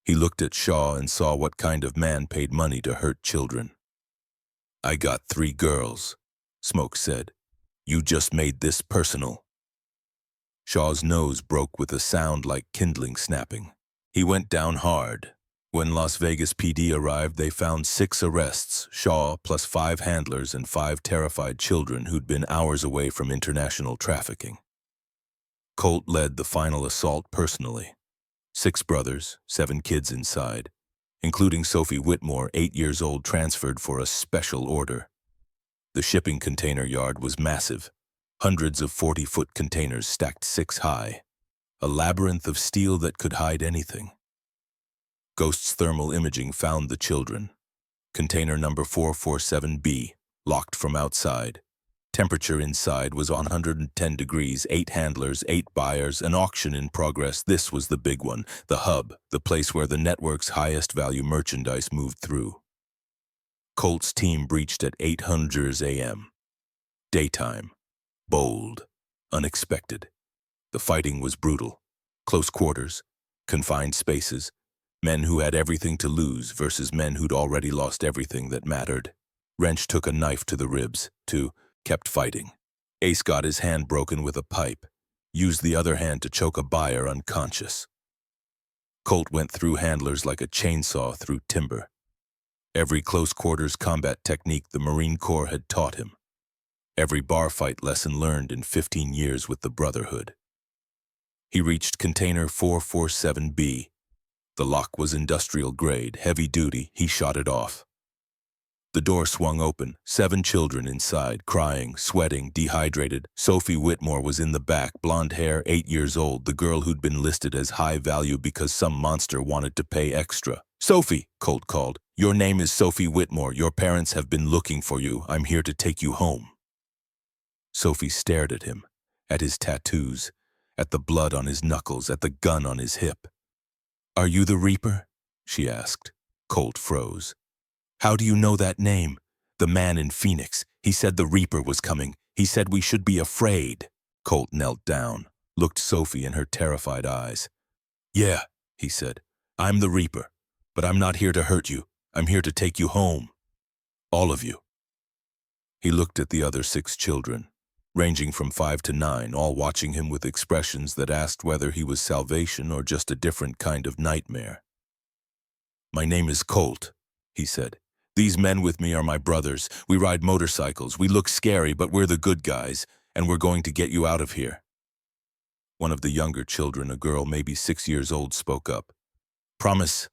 He looked at Shaw and saw what kind of man paid money to hurt children. "I got 3 girls," Smoke said. "You just made this personal." Shaw's nose broke with a sound like kindling snapping. He went down hard. When Las Vegas PD arrived, they found 6 arrests, Shaw plus 5 handlers and 5 terrified children who'd been hours away from international trafficking. Colt led the final assault personally. 6 brothers, 7 kids inside, including Sophie Whitmore, 8 years old, transferred for a special order. The shipping container yard was massive, hundreds of 40-foot containers stacked 6 high, a labyrinth of steel that could hide anything. Ghost's thermal imaging found the children. Container number 447B, locked from outside. Temperature inside was 110 degrees, 8 handlers, 8 buyers, an auction in progress. This was the big one, the hub, the place where the network's highest value merchandise moved through. Colt's team breached at 8:00 a.m. Daytime. Bold. Unexpected. The fighting was brutal. Close quarters. Confined spaces. Men who had everything to lose versus men who'd already lost everything that mattered. Wrench took a knife to the ribs. 2. kept fighting. Ace got his hand broken with a pipe, used the other hand to choke a buyer unconscious. Colt went through handlers like a chainsaw through timber. Every close-quarters combat technique the Marine Corps had taught him. Every bar fight lesson learned in 15 years with the Brotherhood. He reached container 447B. The lock was industrial grade, heavy duty. He shot it off. The door swung open, 7 children inside, crying, sweating, dehydrated. Sophie Whitmore was in the back, blonde hair, 8 years old, the girl who'd been listed as high value because some monster wanted to pay extra. "Sophie," Colt called. "Your name is Sophie Whitmore. Your parents have been looking for you. I'm here to take you home." Sophie stared at him, at his tattoos, at the blood on his knuckles, at the gun on his hip. "Are you the Reaper?" she asked. Colt froze. "How do you know that name?" "The man in Phoenix. He said the Reaper was coming. He said we should be afraid." Colt knelt down, looked Sophie in her terrified eyes. "Yeah," he said. "I'm the Reaper. But I'm not here to hurt you. I'm here to take you home. All of you." He looked at the other 6 children, ranging from 5 to 9, all watching him with expressions that asked whether he was salvation or just a different kind of nightmare. "My name is Colt," he said. "These men with me are my brothers. We ride motorcycles. We look scary, but we're the good guys, and we're going to get you out of here." One of the younger children, a girl maybe 6 years old, spoke up. "Promise."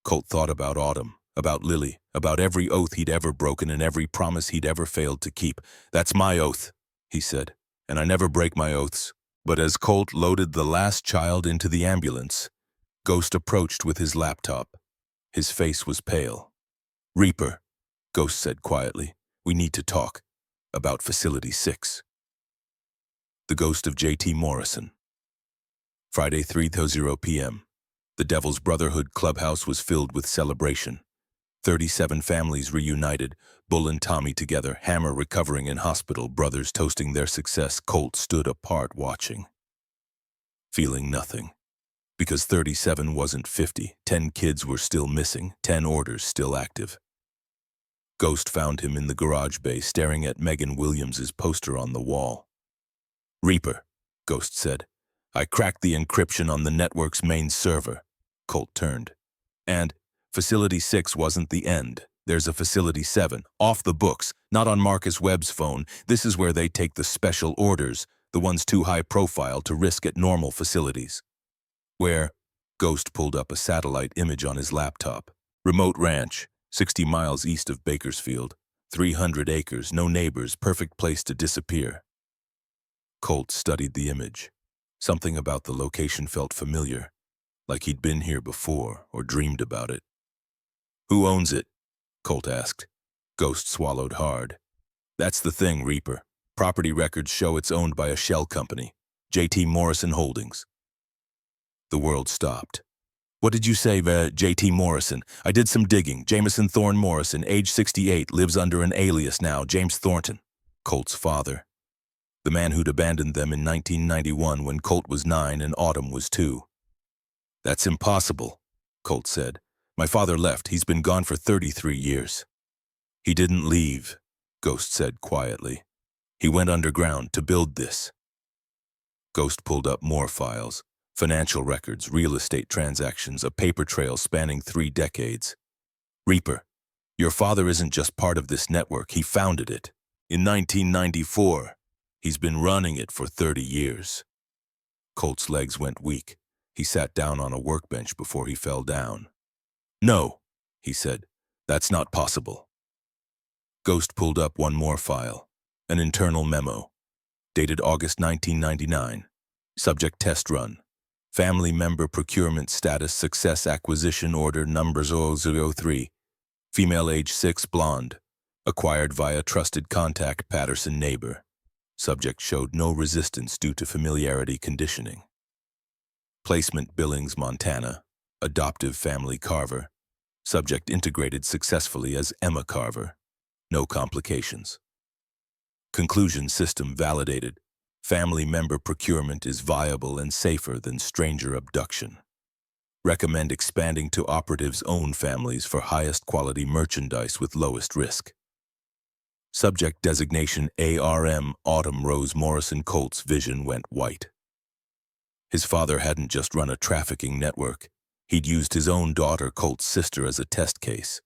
Colt thought about Autumn, about Lily, about every oath he'd ever broken and every promise he'd ever failed to keep. "That's my oath," he said, "and I never break my oaths." But as Colt loaded the last child into the ambulance, Ghost approached with his laptop. His face was pale. "Reaper," Ghost said quietly, "we need to talk about Facility 6. The ghost of J.T. Morrison. Friday, 3:30 p.m. The Devil's Brotherhood clubhouse was filled with celebration. 37 families reunited, Bull and Tommy together, Hammer recovering in hospital, brothers toasting their success. Colt stood apart watching, feeling nothing. Because 37 wasn't 50, 10 kids were still missing, 10 orders still active. Ghost found him in the garage bay staring at Megan Williams's poster on the wall. "Reaper," Ghost said. "I cracked the encryption on the network's main server." Colt turned. "And Facility 6 wasn't the end. There's a Facility 7, off the books, not on Marcus Webb's phone. This is where they take the special orders, the ones too high profile to risk at normal facilities." "Where?" Ghost pulled up a satellite image on his laptop. "Remote ranch, 60 miles east of Bakersfield. 300 acres, no neighbors, perfect place to disappear." Colt studied the image. Something about the location felt familiar, like he'd been here before or dreamed about it. "Who owns it?" Colt asked. Ghost swallowed hard. "That's the thing, Reaper. Property records show it's owned by a shell company, J.T. Morrison Holdings." The world stopped. "What did you say, J.T. Morrison?" "I did some digging. Jameson Thorne Morrison, age 68, lives under an alias now, James Thornton." Colt's father. The man who'd abandoned them in 1991 when Colt was 9 and Autumn was 2. "That's impossible," Colt said. "My father left. He's been gone for 33 years. "He didn't leave," Ghost said quietly. "He went underground to build this." Ghost pulled up more files. Financial records, real estate transactions, a paper trail spanning 3 decades. "Reaper, your father isn't just part of this network. He founded it. In 1994. He's been running it for 30 years. Colt's legs went weak. He sat down on a workbench before he fell down. "No," he said. "That's not possible." Ghost pulled up one more file. An internal memo. Dated August 1999. Subject test run. Family member procurement status success acquisition order number 003. Female age 6 blonde. Acquired via trusted contact Patterson neighbor. Subject showed no resistance due to familiarity conditioning. Placement Billings, Montana. Adoptive family Carver. Subject integrated successfully as Emma Carver. No complications. Conclusion system validated. Family member procurement is viable and safer than stranger abduction. Recommend expanding to operatives' own families for highest quality merchandise with lowest risk. Subject designation ARM. Autumn Rose Morrison. Colt's vision went white. His father hadn't just run a trafficking network. He'd used his own daughter, Colt's sister, as a test case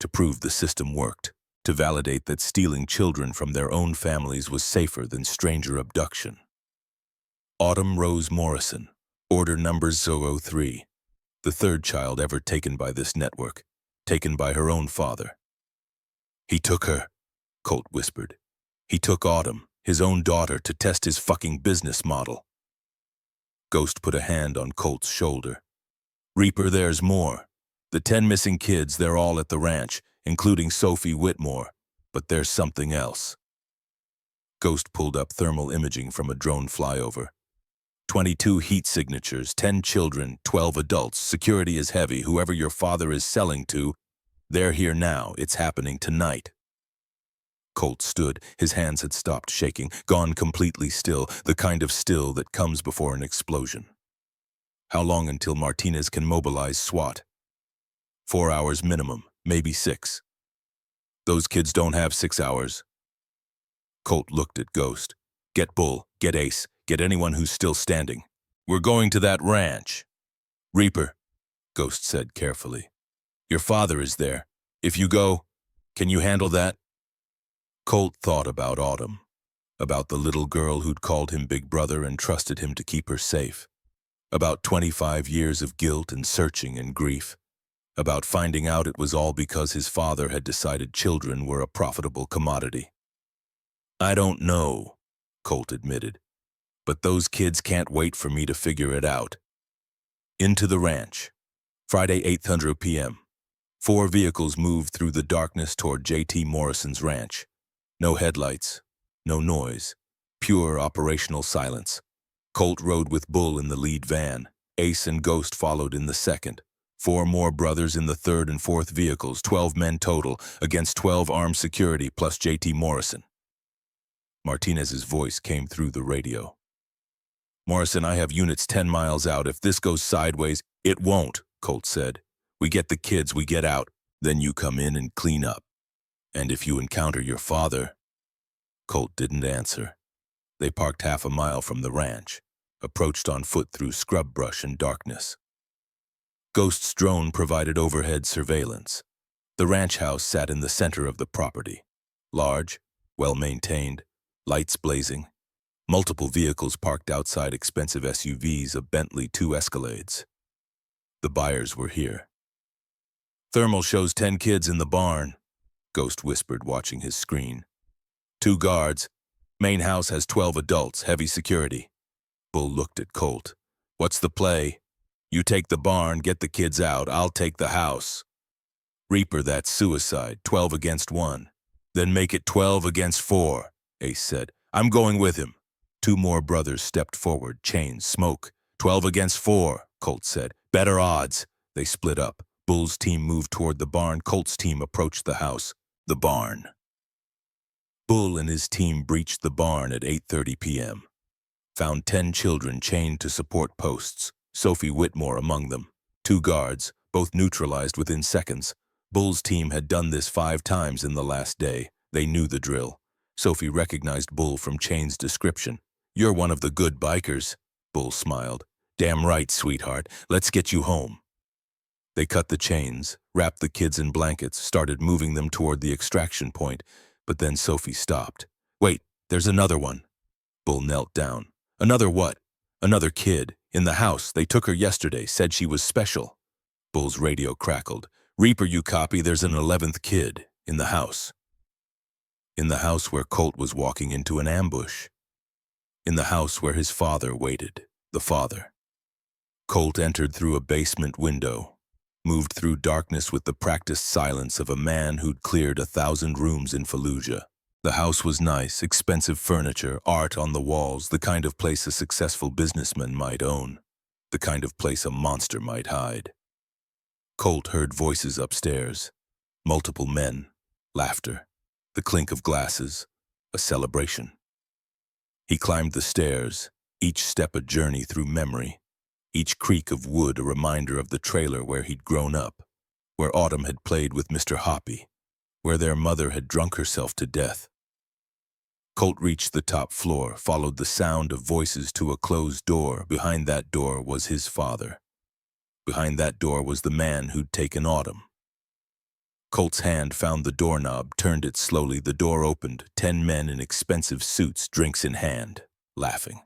to prove the system worked, to validate that stealing children from their own families was safer than stranger abduction. Autumn Rose Morrison, order number 003, the third child ever taken by this network, taken by her own father. He took her, Colt whispered. He took Autumn, his own daughter, to test his fucking business model. Ghost put a hand on Colt's shoulder. Reaper, there's more. The 10 missing kids, they're all at the ranch, including Sophie Whitmore, but there's something else. Ghost pulled up thermal imaging from a drone flyover. 22 heat signatures, 10 children, 12 adults. Security is heavy. Whoever your father is selling to, they're here now. It's happening tonight. Colt stood. His hands had stopped shaking, gone completely still, the kind of still that comes before an explosion. How long until Martinez can mobilize SWAT? 4 hours minimum, maybe 6. Those kids don't have 6 hours. Colt looked at Ghost. Get Bull, get Ace, get anyone who's still standing. We're going to that ranch. Reaper, Ghost said carefully. Your father is there. If you go, can you handle that? Colt thought about Autumn, about the little girl who'd called him Big Brother and trusted him to keep her safe, about 25 years of guilt and searching and grief, about finding out it was all because his father had decided children were a profitable commodity. I don't know, Colt admitted, but those kids can't wait for me to figure it out. Into the ranch. Friday, 8:00 p.m. 4 vehicles moved through the darkness toward J.T. Morrison's ranch. No headlights, no noise, pure operational silence. Colt rode with Bull in the lead van. Ace and Ghost followed in the second. 4 more brothers in the third and fourth vehicles, 12 men total, against 12 armed security plus J.T. Morrison. Martinez's voice came through the radio. Morrison, I have units 10 miles out. If this goes sideways, it won't, Colt said. We get the kids, we get out. Then you come in and clean up. And if you encounter your father... Colt didn't answer. They parked half a mile from the ranch, approached on foot through scrub brush and darkness. Ghost's drone provided overhead surveillance. The ranch house sat in the center of the property. Large, well-maintained, lights blazing, multiple vehicles parked outside expensive SUVs, a Bentley, 2 Escalades. The buyers were here. Thermal shows 10 kids in the barn, Ghost whispered, watching his screen. 2 guards. Main house has 12 adults, heavy security. Bull looked at Colt. What's the play? You take the barn, get the kids out, I'll take the house. Reaper, that's suicide, 12 against 1. Then make it 12 against 4, Ace said. I'm going with him. 2 more brothers stepped forward, chains, smoke. 12 against 4, Colt said. Better odds. They split up. Bull's team moved toward the barn. Colt's team approached the house. The barn. Bull and his team breached the barn at 8:30 p.m. Found 10 children chained to support posts, Sophie Whitmore among them. 2 guards, both neutralized within seconds. Bull's team had done this 5 times in the last day. They knew the drill. Sophie recognized Bull from Chain's description. You're one of the good bikers, Bull smiled. Damn right, sweetheart. Let's get you home. They cut the chains, wrapped the kids in blankets, started moving them toward the extraction point, but then Sophie stopped. Wait, there's another one. Bull knelt down. Another what? Another kid. In the house. They took her yesterday, said she was special. Bull's radio crackled. Reaper, you copy, there's an 11th kid. In the house. In the house where Colt was walking into an ambush. In the house where his father waited. The father. Colt entered through a basement window, moved through darkness with the practiced silence of a man who'd cleared 1,000 rooms in Fallujah. The house was nice, expensive furniture, art on the walls, the kind of place a successful businessman might own, the kind of place a monster might hide. Colt heard voices upstairs, multiple men, laughter, the clink of glasses, a celebration. He climbed the stairs, each step a journey through memory, each creak of wood a reminder of the trailer where he'd grown up, where Autumn had played with Mr. Hoppy, where their mother had drunk herself to death. Colt reached the top floor, followed the sound of voices to a closed door. Behind that door was his father. Behind that door was the man who'd taken Autumn. Colt's hand found the doorknob, turned it slowly. The door opened, 10 men in expensive suits, drinks in hand, laughing.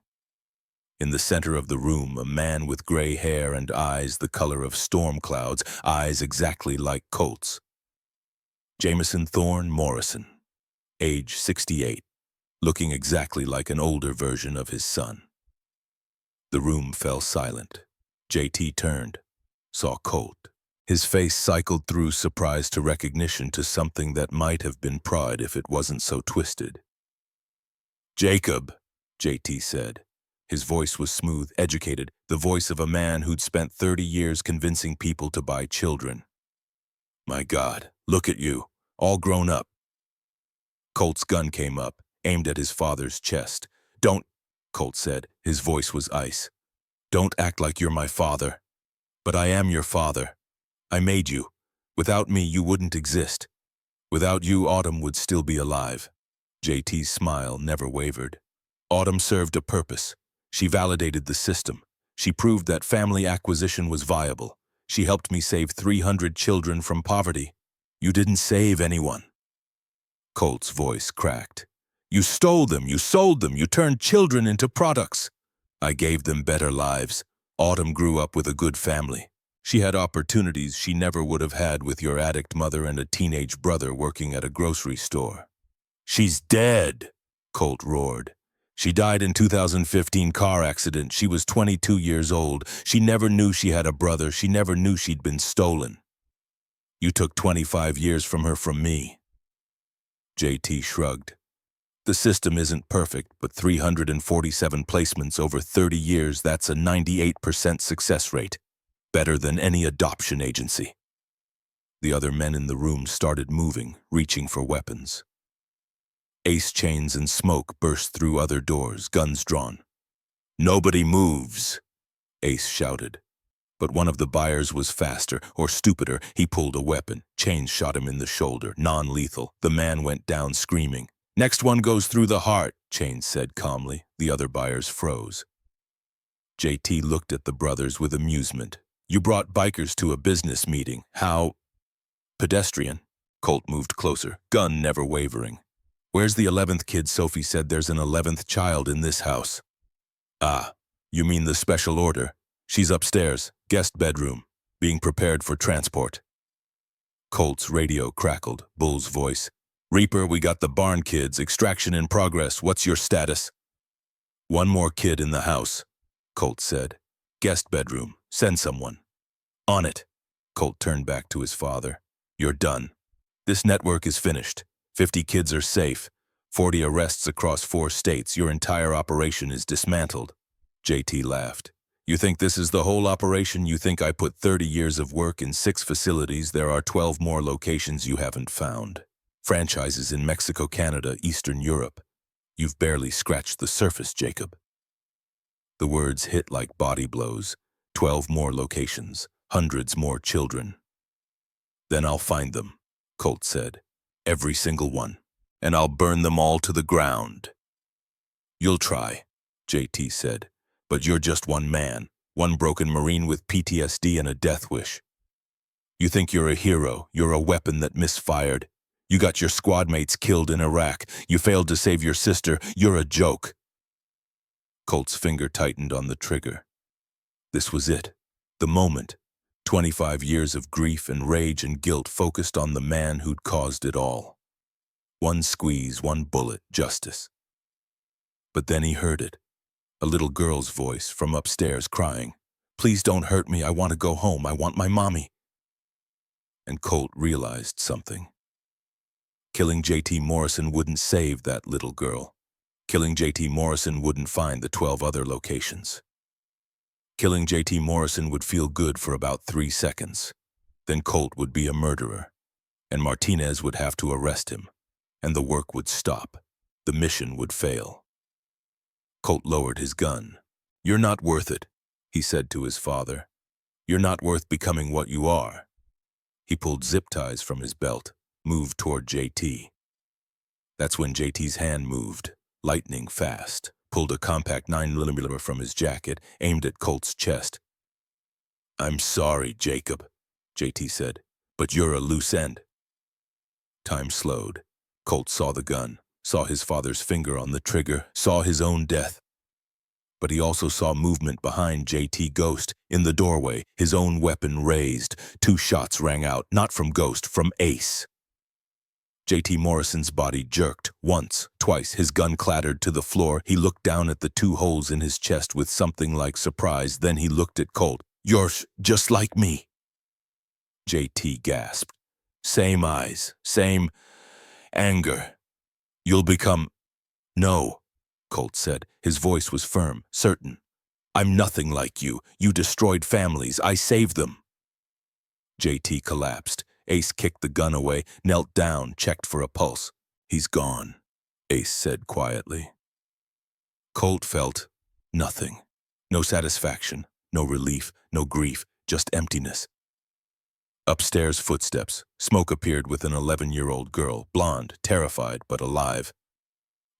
In the center of the room, a man with gray hair and eyes the color of storm clouds, eyes exactly like Colt's. Jameson Thorne Morrison, age 68, looking exactly like an older version of his son. The room fell silent. JT turned, saw Colt. His face cycled through surprise to recognition to something that might have been pride if it wasn't so twisted. "Jacob," JT said. His voice was smooth, educated, the voice of a man who'd spent 30 years convincing people to buy children. "My God, look at you, all grown up." Colt's gun came up, aimed at his father's chest. "Don't," Colt said. His voice was ice. "Don't act like you're my father." "But I am your father. I made you. Without me, you wouldn't exist. Without you, Autumn would still be alive." JT's smile never wavered. Autumn served a purpose. She validated the system. She proved that family acquisition was viable. She helped me save 300 children from poverty. You didn't save anyone. Colt's voice cracked. "You stole them, you sold them, you turned children into products." "I gave them better lives. Autumn grew up with a good family. She had opportunities she never would have had with your addict mother and a teenage brother working at a grocery store." "She's dead," Colt roared. "She died in 2015 car accident. She was 22 years old. She never knew she had a brother. She never knew she'd been stolen. You took 25 years from her from me." JT shrugged. "The system isn't perfect, but 347 placements over 30 years, that's a 98% success rate. Better than any adoption agency." The other men in the room started moving, reaching for weapons. Ace chains and smoke burst through other doors, guns drawn. "Nobody moves," Ace shouted. But one of the buyers was faster, or stupider. He pulled a weapon. Chains shot him in the shoulder, non-lethal. The man went down screaming. "Next one goes through the heart," Chains said calmly. The other buyers froze. JT looked at the brothers with amusement. "You brought bikers to a business meeting. How pedestrian?" Colt moved closer, gun never wavering. "Where's the 11th kid? Sophie said there's an 11th child in this house." "Ah, you mean the special order? She's upstairs, guest bedroom, being prepared for transport." Colt's radio crackled, Bull's voice. "Reaper, we got the barn kids, extraction in progress. What's your status?" "One more kid in the house," Colt said. "Guest bedroom, send someone." "On it." Colt turned back to his father. "You're done. This network is finished. 50 kids are safe. 40 arrests across 4 states. Your entire operation is dismantled." JT laughed. "You think this is the whole operation? You think I put 30 years of work in 6 facilities? There are 12 more locations you haven't found. Franchises in Mexico, Canada, Eastern Europe. You've barely scratched the surface, Jacob." The words hit like body blows. 12 more locations, hundreds more children. "Then I'll find them," Colt said. "Every single one. And I'll burn them all to the ground." "You'll try," JT said. "But you're just one man, one broken Marine with PTSD and a death wish. You think you're a hero, you're a weapon that misfired. You got your squad mates killed in Iraq. You failed to save your sister. You're a joke." Colt's finger tightened on the trigger. This was it. The moment. 25 years of grief and rage and guilt focused on the man who'd caused it all. One squeeze, one bullet, justice. But then he heard it. A little girl's voice from upstairs crying, "Please don't hurt me. I want to go home. I want my mommy." And Colt realized something. Killing JT Morrison wouldn't save that little girl. Killing JT Morrison wouldn't find the 12 other locations. Killing JT Morrison would feel good for about 3 seconds. Then Colt would be a murderer, and Martinez would have to arrest him, and the work would stop. The mission would fail. Colt lowered his gun. "You're not worth it," he said to his father. "You're not worth becoming what you are." He pulled zip ties from his belt. moved toward JT. That's when JT's hand moved, lightning fast, pulled a compact 9mm from his jacket, aimed at Colt's chest. "I'm sorry, Jacob," JT said, "but you're a loose end." Time slowed. Colt saw the gun, saw his father's finger on the trigger, saw his own death. But he also saw movement behind JT Ghost, in the doorway, his own weapon raised. 2 shots rang out, not from Ghost, from Ace. JT Morrison's body jerked, once, twice, his gun clattered to the floor. He looked down at the 2 holes in his chest with something like surprise. Then he looked at Colt. "You're just like me." JT gasped. "Same eyes, same anger. You'll become—" "No," Colt said. His voice was firm, certain. "I'm nothing like you. You destroyed families. I saved them." JT collapsed. Ace kicked the gun away, knelt down, checked for a pulse. "He's gone," Ace said quietly. Colt felt nothing. No satisfaction, no relief, no grief, just emptiness. Upstairs, footsteps. Smoke appeared with an 11-year-old girl, blonde, terrified, but alive.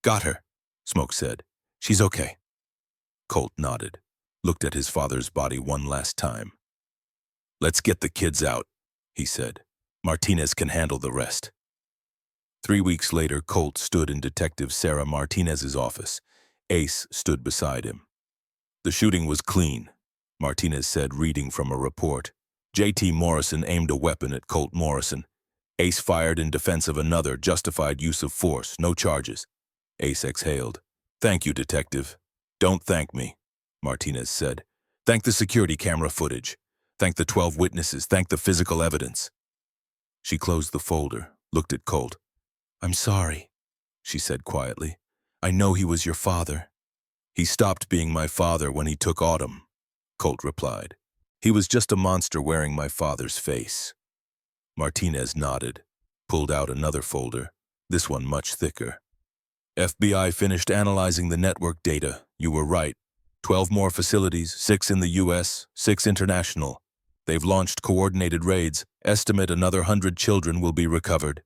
"Got her," Smoke said. "She's okay." Colt nodded, looked at his father's body one last time. "Let's get the kids out," he said. "Martinez can handle the rest." 3 weeks later, Colt stood in Detective Sarah Martinez's office. Ace stood beside him. "The shooting was clean," Martinez said, reading from a report. JT Morrison aimed a weapon at Colt Morrison. Ace fired in defense of another, justified use of force, no charges. Ace exhaled. "Thank you, Detective." "Don't thank me," Martinez said. "Thank the security camera footage. Thank the 12 witnesses. Thank the physical evidence." She closed the folder, looked at Colt. "I'm sorry," she said quietly. "I know he was your father." "He stopped being my father when he took Autumn," Colt replied. "He was just a monster wearing my father's face." Martinez nodded, pulled out another folder, this one much thicker. "FBI finished analyzing the network data. You were right. 12 more facilities, 6 in the U.S., 6 international. They've launched coordinated raids. Estimate another 100 children will be recovered."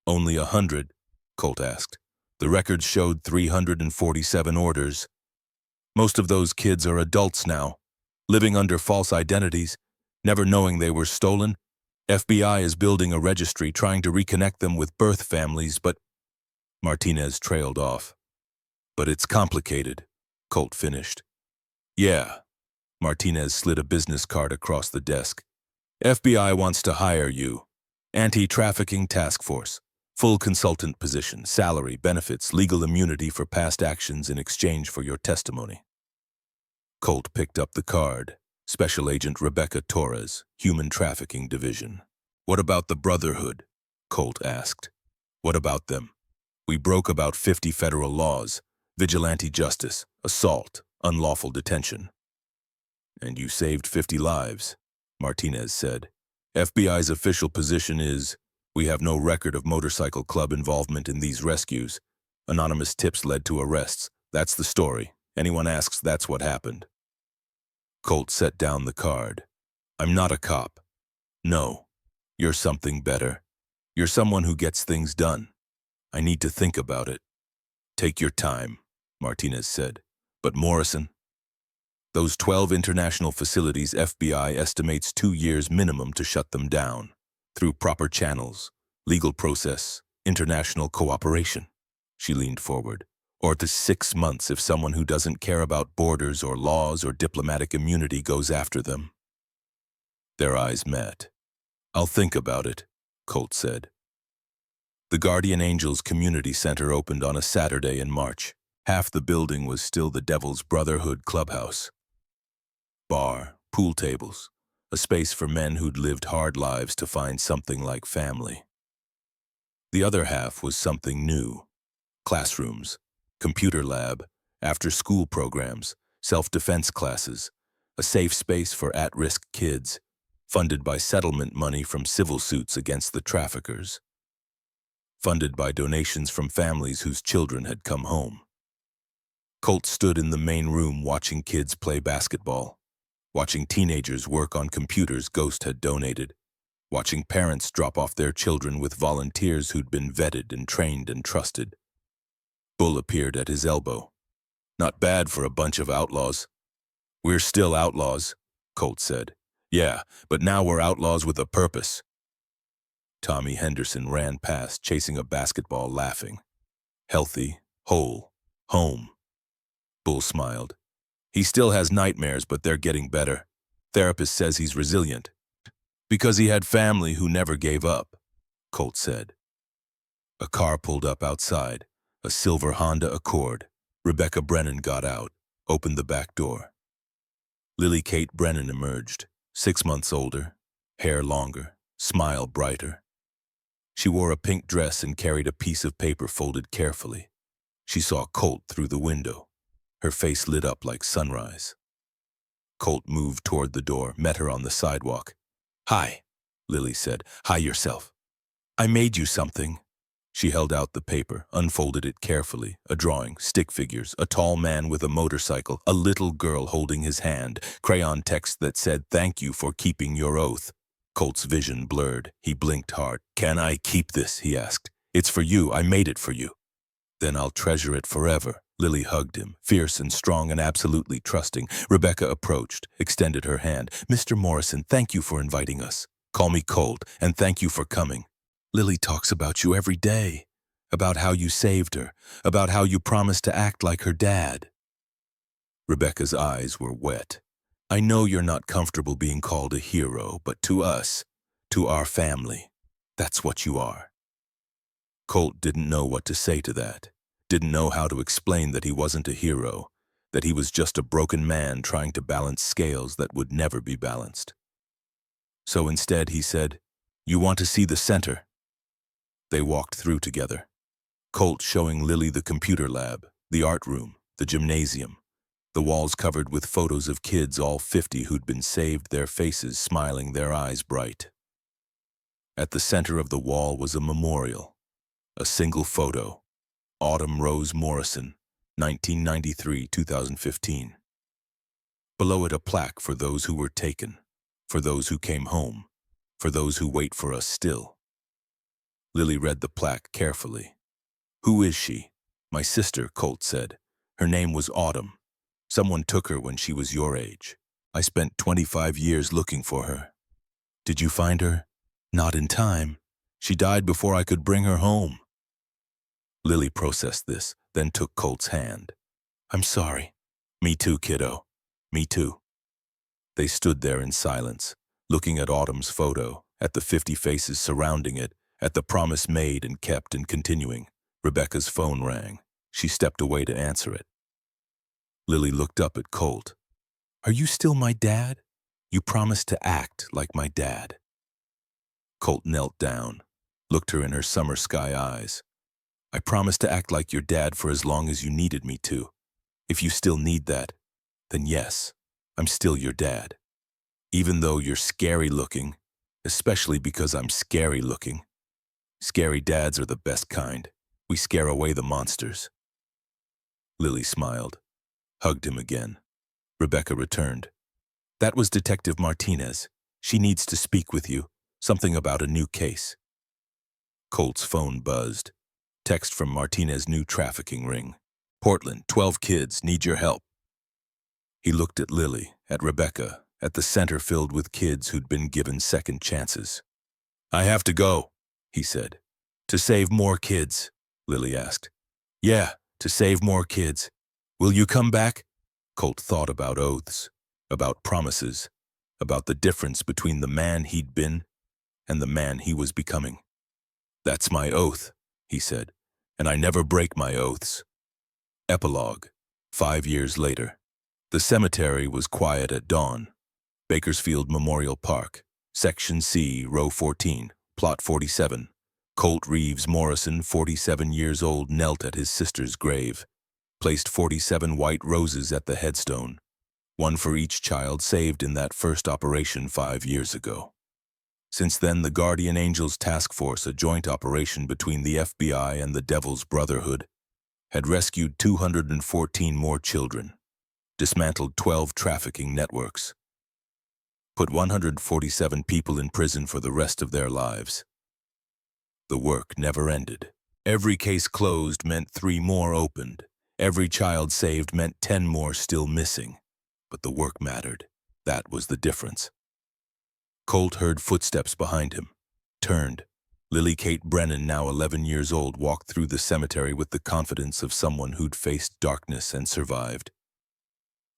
"Only 100?" Colt asked. "The records showed 347 orders. Most of those kids are adults now, living under false identities, never knowing they were stolen. FBI is building a registry trying to reconnect them with birth families, but—" Martinez trailed off. "But it's complicated," Colt finished. "Yeah." Martinez slid a business card across the desk. "FBI wants to hire you. Anti-trafficking task force. Full consultant position, salary, benefits, legal immunity for past actions in exchange for your testimony." Colt picked up the card. Special Agent Rebecca Torres, Human Trafficking Division. "What about the Brotherhood?" Colt asked. "What about them? We broke about 50 federal laws. Vigilante justice, assault, unlawful detention." "And you saved 50 lives," Martinez said. "FBI's official position is, we have no record of motorcycle club involvement in these rescues. Anonymous tips led to arrests. That's the story. Anyone asks, that's what happened." Colt set down the card. "I'm not a cop. No. You're something better. You're someone who gets things done. I need to think about it." "Take your time," Martinez said. "But Morrison?" "Those 12 international facilities, FBI estimates 2 years minimum to shut them down. Through proper channels, legal process, international cooperation." She leaned forward. "Or to 6 months if someone who doesn't care about borders or laws or diplomatic immunity goes after them." Their eyes met. "I'll think about it," Colt said. The Guardian Angels Community Center opened on a Saturday in March. Half the building was still the Devil's Brotherhood clubhouse. Bar, pool tables, a space for men who'd lived hard lives to find something like family. The other half was something new. Classrooms, computer lab, after-school programs, self-defense classes, a safe space for at-risk kids, funded by settlement money from civil suits against the traffickers. Funded by donations from families whose children had come home. Colt stood in the main room watching kids play basketball, watching teenagers work on computers Ghost had donated, watching parents drop off their children with volunteers who'd been vetted and trained and trusted. Bull appeared at his elbow. Not bad for a bunch of outlaws. We're still outlaws, Colt said. Yeah, but now we're outlaws with a purpose. Tommy Henderson ran past, chasing a basketball, laughing. Healthy, whole, home. Bull smiled. He still has nightmares, but they're getting better. Therapist says he's resilient. Because he had family who never gave up, Colt said. A car pulled up outside, a silver Honda Accord. Rebecca Brennan got out, opened the back door. Lily Kate Brennan emerged, 6 months older, hair longer, smile brighter. She wore a pink dress and carried a piece of paper folded carefully. She saw Colt through the window. Her face lit up like sunrise. Colt moved toward the door, met her on the sidewalk. Hi, Lily said. Hi yourself. I made you something. She held out the paper, unfolded it carefully. A drawing, stick figures, a tall man with a motorcycle, a little girl holding his hand, crayon text that said, "Thank you for keeping your oath." Colt's vision blurred. He blinked hard. Can I keep this? He asked. It's for you. I made it for you. Then I'll treasure it forever. Lily hugged him, fierce and strong and absolutely trusting. Rebecca approached, extended her hand. Mr. Morrison, thank you for inviting us. Call me Colt, and thank you for coming. Lily talks about you every day, about how you saved her, about how you promised to act like her dad. Rebecca's eyes were wet. I know you're not comfortable being called a hero, but to us, to our family, that's what you are. Colt didn't know what to say to that, didn't know how to explain that he wasn't a hero, that he was just a broken man trying to balance scales that would never be balanced. So instead he said, You want to see the center? They walked through together, Colt showing Lily the computer lab, the art room, the gymnasium, the walls covered with photos of kids, all 50 who'd been saved, their faces smiling, their eyes bright. At the center of the wall was a memorial, a single photo, Autumn Rose Morrison, 1993-2015. Below it a plaque for those who were taken, for those who came home, for those who wait for us still. Lily read the plaque carefully. Who is she? My sister, Colt said. Her name was Autumn. Someone took her when she was your age. I spent 25 years looking for her. Did you find her? Not in time. She died before I could bring her home. Lily processed this, then took Colt's hand. I'm sorry. Me too, kiddo. Me too. They stood there in silence, looking at Autumn's photo, at the 50 faces surrounding it, at the promise made and kept and continuing. Rebecca's phone rang. She stepped away to answer it. Lily looked up at Colt. Are you still my dad? You promised to act like my dad. Colt knelt down, looked her in her summer sky eyes. I promised to act like your dad for as long as you needed me to. If you still need that, then yes, I'm still your dad. Even though you're scary looking, especially because I'm scary looking. Scary dads are the best kind. We scare away the monsters. Lily smiled, hugged him again. Rebecca returned. That was Detective Martinez. She needs to speak with you. Something about a new case. Colt's phone buzzed. Text from Martinez' new trafficking ring. Portland, 12 kids, need your help. He looked at Lily, at Rebecca, at the center filled with kids who'd been given second chances. I have to go, he said. To save more kids, Lily asked. Yeah, to save more kids. Will you come back? Colt thought about oaths, about promises, about the difference between the man he'd been and the man he was becoming. That's my oath, he said, and I never break my oaths. Epilogue, 5 years later. The cemetery was quiet at dawn. Bakersfield Memorial Park, Section C, Row 14, Plot 47. Colt Reeves Morrison, 47 years old, knelt at his sister's grave, placed 47 white roses at the headstone, one for each child saved in that first operation 5 years ago. Since then, the Guardian Angels Task Force, a joint operation between the FBI and the Devil's Brotherhood, had rescued 214 more children, dismantled 12 trafficking networks, put 147 people in prison for the rest of their lives. The work never ended. Every case closed meant 3 more opened. Every child saved meant 10 more still missing. But the work mattered. That was the difference. Colt heard footsteps behind him, turned. Lily Kate Brennan, now 11 years old, walked through the cemetery with the confidence of someone who'd faced darkness and survived.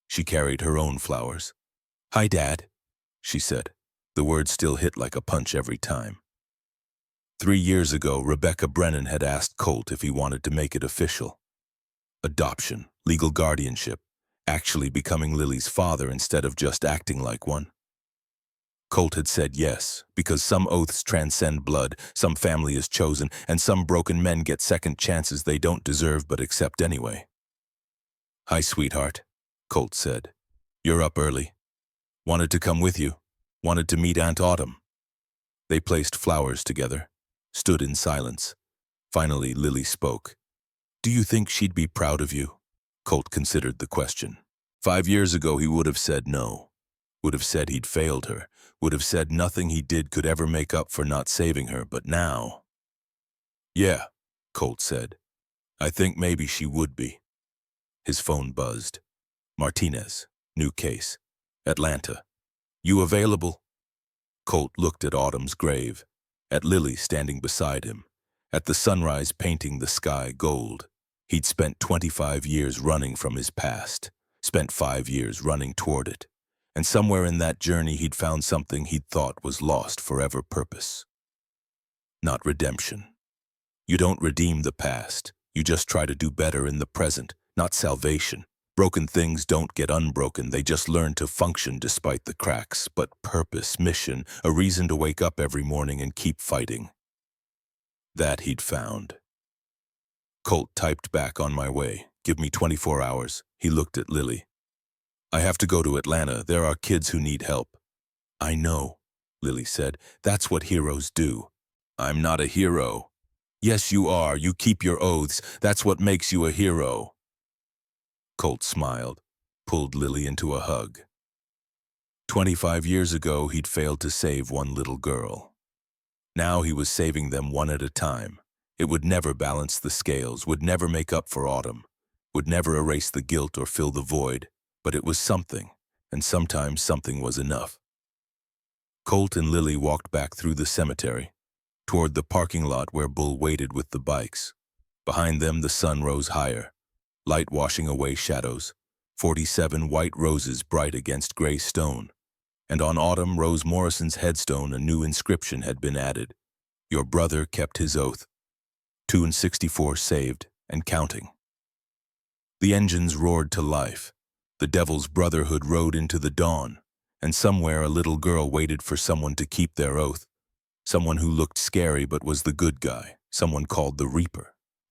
She carried her own flowers. "Hi, Dad," she said. The words still hit like a punch every time. 3 years ago, Rebecca Brennan had asked Colt if he wanted to make it official. Adoption, legal guardianship, actually becoming Lily's father instead of just acting like one. Colt had said yes, because some oaths transcend blood, some family is chosen, and some broken men get second chances they don't deserve but accept anyway. "Hi, sweetheart," Colt said. "You're up early. Wanted to come with you. Wanted to meet Aunt Autumn." They placed flowers together, stood in silence. Finally, Lily spoke. "Do you think she'd be proud of you?" Colt considered the question. 5 years ago, he would have said no. Would have said he'd failed her. Would have said nothing he did could ever make up for not saving her, but now... "Yeah," Colt said. "I think maybe she would be." His phone buzzed. "Martinez, new case. Atlanta. You available?" Colt looked at Autumn's grave, at Lily standing beside him, at the sunrise painting the sky gold. He'd spent 25 years running from his past, spent 5 years running toward it. And somewhere in that journey he'd found something he'd thought was lost forever: purpose. Not redemption. You don't redeem the past. You just try to do better in the present, not salvation. Broken things don't get unbroken, they just learn to function despite the cracks. But purpose, mission, a reason to wake up every morning and keep fighting. That he'd found. Colt typed back, "On my way. Give me 24 hours. He looked at Lily. "I have to go to Atlanta. There are kids who need help." "I know," Lily said. "That's what heroes do." "I'm not a hero." "Yes, you are. You keep your oaths. That's what makes you a hero." Colt smiled, pulled Lily into a hug. 25 years ago, he'd failed to save one little girl. Now he was saving them one at a time. It would never balance the scales, would never make up for Autumn, would never erase the guilt or fill the void. But it was something, and sometimes something was enough. Colt and Lily walked back through the cemetery, toward the parking lot where Bull waited with the bikes. Behind them, the sun rose higher, light washing away shadows, 47 white roses bright against gray stone. And on Autumn Rose Morrison's headstone, a new inscription had been added. "Your brother kept his oath. 264 saved and counting." The engines roared to life. The Devil's Brotherhood rode into the dawn, and somewhere a little girl waited for someone to keep their oath. Someone who looked scary but was the good guy, someone called the Reaper.